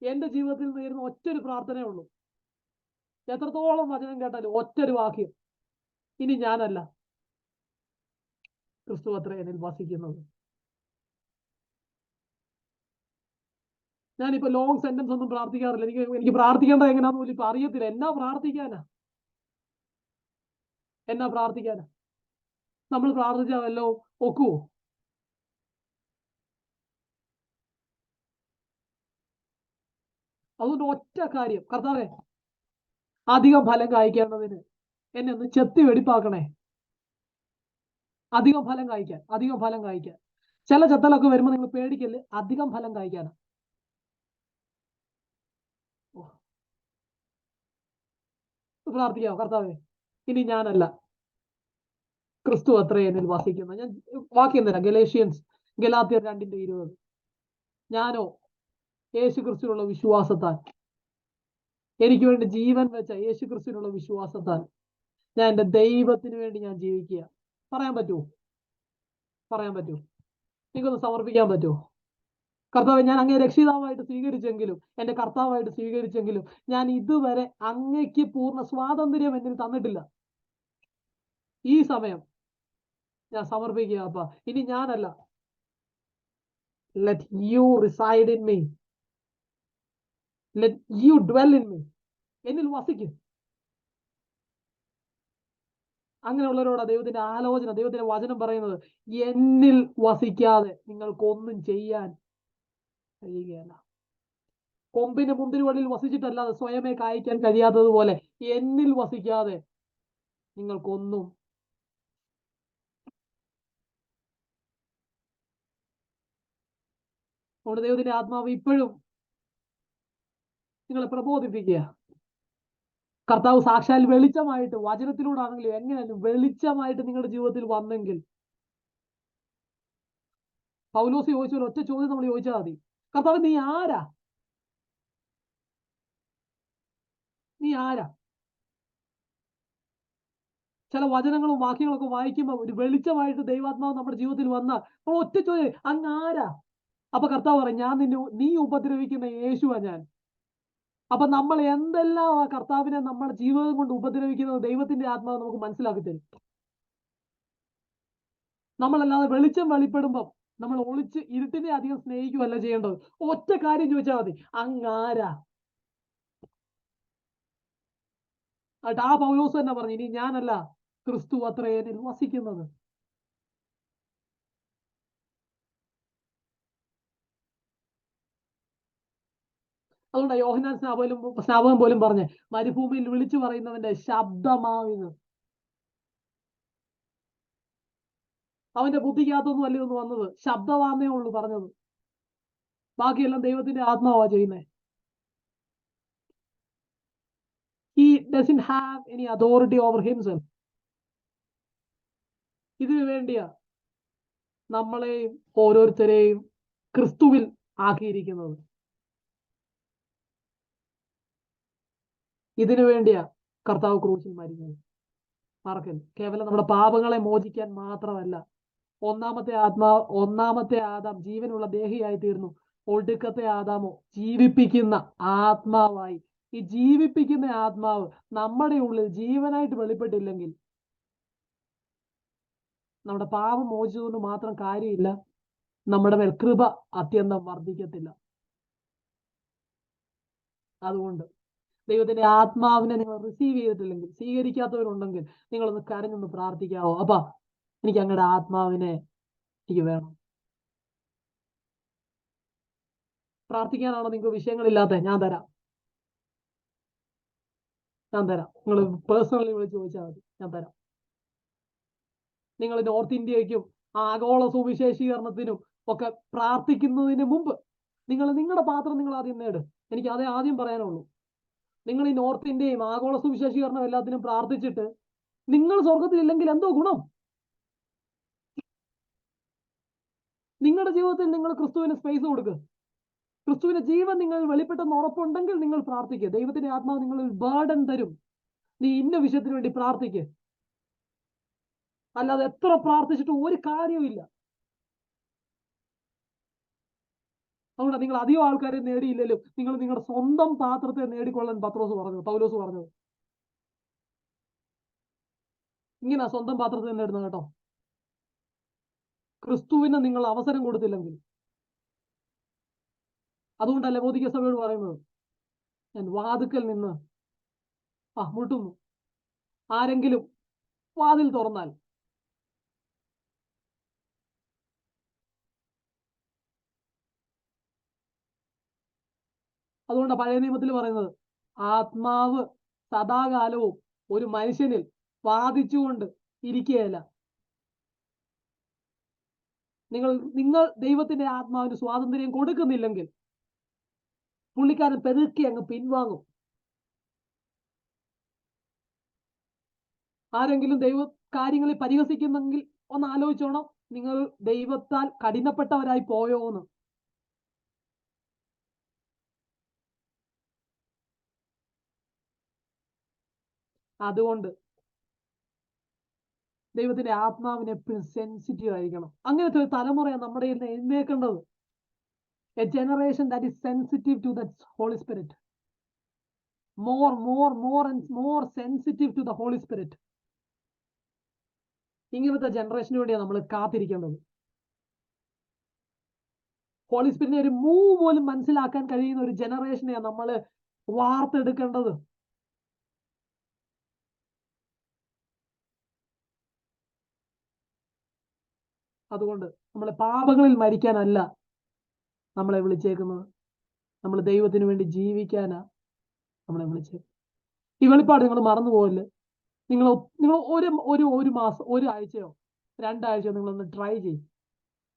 എന്റെ ജീവിതത്തിൽ നേരുന്ന ഒറ്റൊരു പ്രാർത്ഥനയേ ഉള്ളൂ. എത്രത്തോളം വചനം കേട്ടാലും ഒറ്റൊരു വാക്യം, ഇനി ഞാനല്ല ക്രിസ്തു അത്ര എന്നിൽ വസിക്കുന്നത്. ഞാനിപ്പോ ലോങ് സെന്റൻസ് ഒന്നും പ്രാർത്ഥിക്കാറില്ല. എനിക്ക് പ്രാർത്ഥിക്കേണ്ടത് എങ്ങനെയാന്ന് പോലും ഇപ്പൊ അറിയത്തില്ല. എന്നാ പ്രാർത്ഥിക്കാനാ നമ്മൾ പ്രാർത്ഥിച്ചാലല്ലോ ഒക്കുവോ? അതുകൊണ്ട് ഒറ്റ കാര്യം, കർത്താവേ അധികം ഫലം കായ്ക്കേണ്ടതിന് എന്നെ ഒന്ന് ചെത്തി വെടിപ്പാക്കണേ. അധികം ഫലം കായ്ക്കാൻ. ചില ചെത്തലൊക്കെ വരുമ്പോൾ നിങ്ങൾ പേടിക്കല്, അധികം ഫലം കായ്ക്കാനാ. പ്രാർത്ഥിക്കാം, കർത്താവേ ഇനി ഞാനല്ല ക്രിസ്തു അത്ര എന്നിൽ വസിക്കുന്ന. ഞാൻ വാക്യം തരാം. ഗലാത്യർ 2:20. ഞാനോ യേശു ക്രിസ്തുവിനുള്ള വിശ്വാസത്താൽ, എനിക്ക് വേണ്ടി ജീവൻ വെച്ച യേശു ക്രിസ്തുവിനുള്ള വിശ്വാസത്താൽ ഞാൻ എന്റെ ദൈവത്തിന് വേണ്ടി ഞാൻ ജീവിക്കുക. പറയാൻ പറ്റുമോ? നിങ്ങൾക്കൊന്ന് സമർപ്പിക്കാൻ പറ്റുമോ? കർത്താവ്, ഞാൻ അങ്ങേ രക്ഷിതാവായിട്ട് സ്വീകരിച്ചെങ്കിലും, എന്റെ കർത്താവായിട്ട് സ്വീകരിച്ചെങ്കിലും ഞാൻ ഇതുവരെ അങ്ങയ്ക്ക് പൂർണ്ണ സ്വാതന്ത്ര്യം എന്നിൽ തന്നിട്ടില്ല. ഈ സമയം ഞാൻ സമർപ്പിക്കുക. അപ്പ ഇനി ഞാനല്ല, let you reside in me, let you dwell in me. എന്നിൽ വസിക്കും. അങ്ങനെയുള്ളവരോടാ ദൈവത്തിന്റെ ആലോചന, ദൈവത്തിന്റെ വചനം പറയുന്നത്, എന്നിൽ വസിക്കാതെ നിങ്ങൾക്കൊന്നും ചെയ്യാൻ കഴിയുകയല്ല. കൊമ്പിന് മുന്തിരിവള്ളിയിൽ വസിച്ചിട്ടല്ലാതെ സ്വയമേ കായ്ക്കാൻ കഴിയാത്തതുപോലെ എന്നിൽ വസിക്കാതെ നിങ്ങൾക്കൊന്നും. അതുകൊണ്ട് ദൈവത്തിന്റെ ആത്മാവ് ഇപ്പോഴും നിങ്ങളെ പ്രബോധിപ്പിക്കുക. കർത്താവ് സാക്ഷാൽ വെളിച്ചമായിട്ട് വചനത്തിലൂടെ ആണെങ്കിലും എങ്ങനെയാലും വെളിച്ചമായിട്ട് നിങ്ങളുടെ ജീവിതത്തിൽ വന്നെങ്കിൽ, പൗലോസ് ചോദിച്ച ഒരു ഒറ്റ ചോദ്യം നമ്മൾ ചോദിച്ചാൽ മതി, കർത്താവ് നീ ആരാ? നീ ആരാ? ചില വചനങ്ങളും വാക്യങ്ങളൊക്കെ വായിക്കുമ്പോൾ ഒരു വെളിച്ചമായിട്ട് ദൈവാത്മാവ് നമ്മുടെ ജീവിതത്തിൽ വന്നാൽ നമ്മൾ ഒറ്റ ചോദ്യം, അങ്ങ് ആരാ? അപ്പൊ കർത്താവ് പറയും, നീ ഉപദ്രവിക്കുന്ന യേശുവാ ഞാൻ. അപ്പൊ നമ്മൾ എന്തെല്ലാം ആ കർത്താവിനെ നമ്മുടെ ജീവിതം കൊണ്ട് ഉപദ്രവിക്കുന്നത് ദൈവത്തിന്റെ ആത്മാവ് നമുക്ക് മനസ്സിലാക്കി തരും. നമ്മളല്ലാതെ വെളിച്ചം വെളിപ്പെടുമ്പം നമ്മൾ ഒളിച്ച് ഇരുട്ടിനെ അധികം സ്നേഹിക്കുകയല്ല ചെയ്യേണ്ടത്. ഒറ്റ കാര്യം ചോദിച്ചാൽ മതി, അങ്ങാരാ? ആ പൗലോസ് തന്നെ പറഞ്ഞു, ഇനി ഞാനല്ല, ക്രിസ്തു അത്രേ എന്നിൽ വസിക്കുന്നത്. അതുകൊണ്ട് യോഹന്നാൻ സ്നാപകൻ പോലും പറഞ്ഞ്, മരുഭൂമിയിൽ വിളിച്ചു പറയുന്നവന്റെ ശബ്ദമാവിത്. അവന്റെ ബുദ്ധിക്കകത്തൊന്നും അല്ലേ ഒന്ന് വന്നത്, ശബ്ദമാന്നേ ഉള്ളൂ പറഞ്ഞത്. ബാക്കിയെല്ലാം ദൈവത്തിന്റെ ആത്മാവാ ചെയ്യുന്നത്. He doesn't have any authority over himself. ഇതിനു വേണ്ടിയാ നമ്മളെയും ഓരോരുത്തരെയും ക്രിസ്തുവിൽ ആക്കിയിരിക്കുന്നത്. ഇതിനു വേണ്ടിയാ കർത്താവ് ക്രൂശിൽ മരിക്കുന്നത്. മറക്കരുത്, കേവലം നമ്മുടെ പാപങ്ങളെ മോചിക്കാൻ മാത്രമല്ല. ഒന്നാമത്തെ ആദാം ജീവനുള്ള ദേഹിയായി തീർന്നു. ഒടുക്കത്തെ ആദാമോ ജീവിപ്പിക്കുന്ന ആത്മാവായി. ഈ ജീവിപ്പിക്കുന്ന ആത്മാവ് നമ്മുടെ ഉള്ളിൽ ജീവനായിട്ട് വെളിപ്പെട്ടില്ലെങ്കിൽ നമ്മുടെ പാപം മോചിച്ചുകൊണ്ട് മാത്രം കാര്യമില്ല, നമ്മുടെ മേൽ കൃപ അത്യന്തം വർദ്ധിക്കത്തില്ല. അതുകൊണ്ട് ദൈവത്തിന്റെ ആത്മാവിനെ നിങ്ങൾ റിസീവ് ചെയ്തിട്ടില്ലെങ്കിൽ, സ്വീകരിക്കാത്തവരുണ്ടെങ്കിൽ നിങ്ങളൊന്ന് കരഞ്ഞൊന്ന് പ്രാർത്ഥിക്കാവോ, അപ്പാ എനിക്ക് അങ്ങയുടെ ആത്മാവിനെ എനിക്ക് വേണം. പ്രാർത്ഥിക്കാനാണോ നിങ്ങൾക്ക് വിഷയങ്ങളില്ലാത്ത? ഞാൻ തരാം. നിങ്ങൾ പേഴ്സണലി വിളിച്ച് ചോദിച്ചാൽ മതി, ഞാൻ തരാം. നിങ്ങൾ നോർത്ത് ഇന്ത്യയ്ക്കും ആഗോള സുവിശേഷീകരണത്തിനും ഒക്കെ പ്രാർത്ഥിക്കുന്നതിന് മുമ്പ് നിങ്ങളുടെ പാത്രം നിങ്ങൾ ആദ്യം നേട്. എനിക്ക് അതേ ആദ്യം പറയാനുള്ളൂ. നിങ്ങൾ ഈ നോർത്ത് ഇന്ത്യയും ആഗോള സുവിശേഷീകരണം എല്ലാത്തിനും പ്രാർത്ഥിച്ചിട്ട് നിങ്ങൾ സ്വർഗത്തിൽ ഇല്ലെങ്കിൽ എന്തോ ഗുണം? നിങ്ങളുടെ ജീവിതത്തിൽ നിങ്ങൾ ക്രിസ്തുവിന് സ്പേസ് കൊടുക്കുക. ക്രിസ്തുവിന്റെ ജീവൻ നിങ്ങൾ വെളിപ്പെട്ടെന്ന് ഉറപ്പുണ്ടെങ്കിൽ നിങ്ങൾ പ്രാർത്ഥിക്കുക. ദൈവത്തിന്റെ ആത്മാവ് നിങ്ങളിൽ ബർഡൻ തരും. നീ ഇന്ന വിഷയത്തിന് വേണ്ടി പ്രാർത്ഥിക്കുക. അല്ലാതെ എത്ര പ്രാർത്ഥിച്ചിട്ട് ഒരു കാര്യവുമില്ല. അതുകൊണ്ട് നിങ്ങൾ അധികം ആൾക്കാരെ നേടിയില്ലല്ലോ, നിങ്ങൾ നിങ്ങളുടെ സ്വന്തം പാത്രത്തെ നേടിക്കൊള്ളാൻ പൗലോസ് പറഞ്ഞത്. ഇങ്ങനെ സ്വന്തം പാത്രത്തെ നേടുന്നത് കേട്ടോ. ക്രിസ്തുവിന് നിങ്ങൾ അവസരം കൊടുത്തില്ലെങ്കിൽ. അതുകൊണ്ടല്ലേ ലവോദിക്ക സഭയോട് പറയുന്നത്, ഞാൻ വാതിക്കൽ നിന്ന് മുട്ടുന്നു, ആരെങ്കിലും വാതിൽ തുറന്നാൽ അതുകൊണ്ട് പഴയ നിയമത്തിൽ പറയുന്നത്, ആത്മാവ് സദാകാലവും ഒരു മനുഷ്യനിൽ വാദിച്ചുകൊണ്ട് ഇരിക്കുകയല്ല. നിങ്ങൾ ദൈവത്തിന്റെ ആത്മാവിന് സ്വാതന്ത്ര്യം കൊടുക്കുന്നില്ലെങ്കിൽ പുള്ളിക്കാരൻ പെരുക്കി അങ്ങ് പിൻവാങ്ങും. ആരെങ്കിലും ദൈവ കാര്യങ്ങളിൽ പരിഹസിക്കുന്നെങ്കിൽ ഒന്ന് ആലോചിച്ചോണം, നിങ്ങൾ ദൈവത്താൽ കഠിനപ്പെട്ടവരായി പോയോ എന്ന്. അതുകൊണ്ട് ദൈവത്തിന്റെ ആത്മാവിനെ എപ്പോഴും സെൻസിറ്റീവ് ആയിരിക്കണം. അങ്ങനത്തെ ഒരു തലമുറയാണ് നമ്മുടെ എഴുന്നേൽക്കേണ്ടത്. A generation that is sensitive to the Holy Spirit. More sensitive to the Holy Spirit. ഇങ്ങനത്തെ ജനറേഷന് വേണ്ടിയാണ് നമ്മൾ കാത്തിരിക്കേണ്ടത്. ഹോളി സ്പിരിറ്റിനെ ഒരു മൂവ് പോലും മനസ്സിലാക്കാൻ കഴിയുന്ന ഒരു ജനറേഷനെയാണ് നമ്മൾ വാർത്തെടുക്കേണ്ടത്. അതുകൊണ്ട് നമ്മളെ പാപങ്ങളിൽ മരിക്കാനല്ല നമ്മളെ വിളിച്ചേക്കുന്നത്, നമ്മൾ ദൈവത്തിന് വേണ്ടി ജീവിക്കാനാ നമ്മളെ വിളിച്ചേക്കുന്നത്. ഈ വെളിപ്പാട് നിങ്ങൾ മറന്നുപോകല്ലേ. നിങ്ങൾ ഒരു മാസം, ഒരാഴ്ചയോ 2 ആഴ്ചയോ നിങ്ങളൊന്ന് ട്രൈ ചെയ്യും.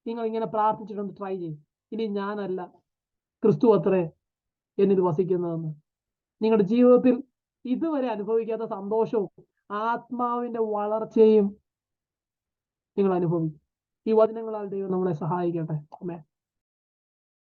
നിങ്ങൾ ഇങ്ങനെ പ്രാർത്ഥിച്ചിട്ടൊന്ന് ട്രൈ ചെയ്യും. ഇനി ഞാനല്ല, ക്രിസ്തു അത്രേ എന്നിൽ വസിക്കുന്നതെന്ന്. നിങ്ങളുടെ ജീവിതത്തിൽ ഇതുവരെ അനുഭവിക്കാത്ത സന്തോഷവും ആത്മാവിന്റെ വളർച്ചയും നിങ്ങൾ അനുഭവിക്കും. ഈ വചനങ്ങളാൽ ദൈവം നമ്മളെ സഹായിക്കട്ടെ. ആമേൻ.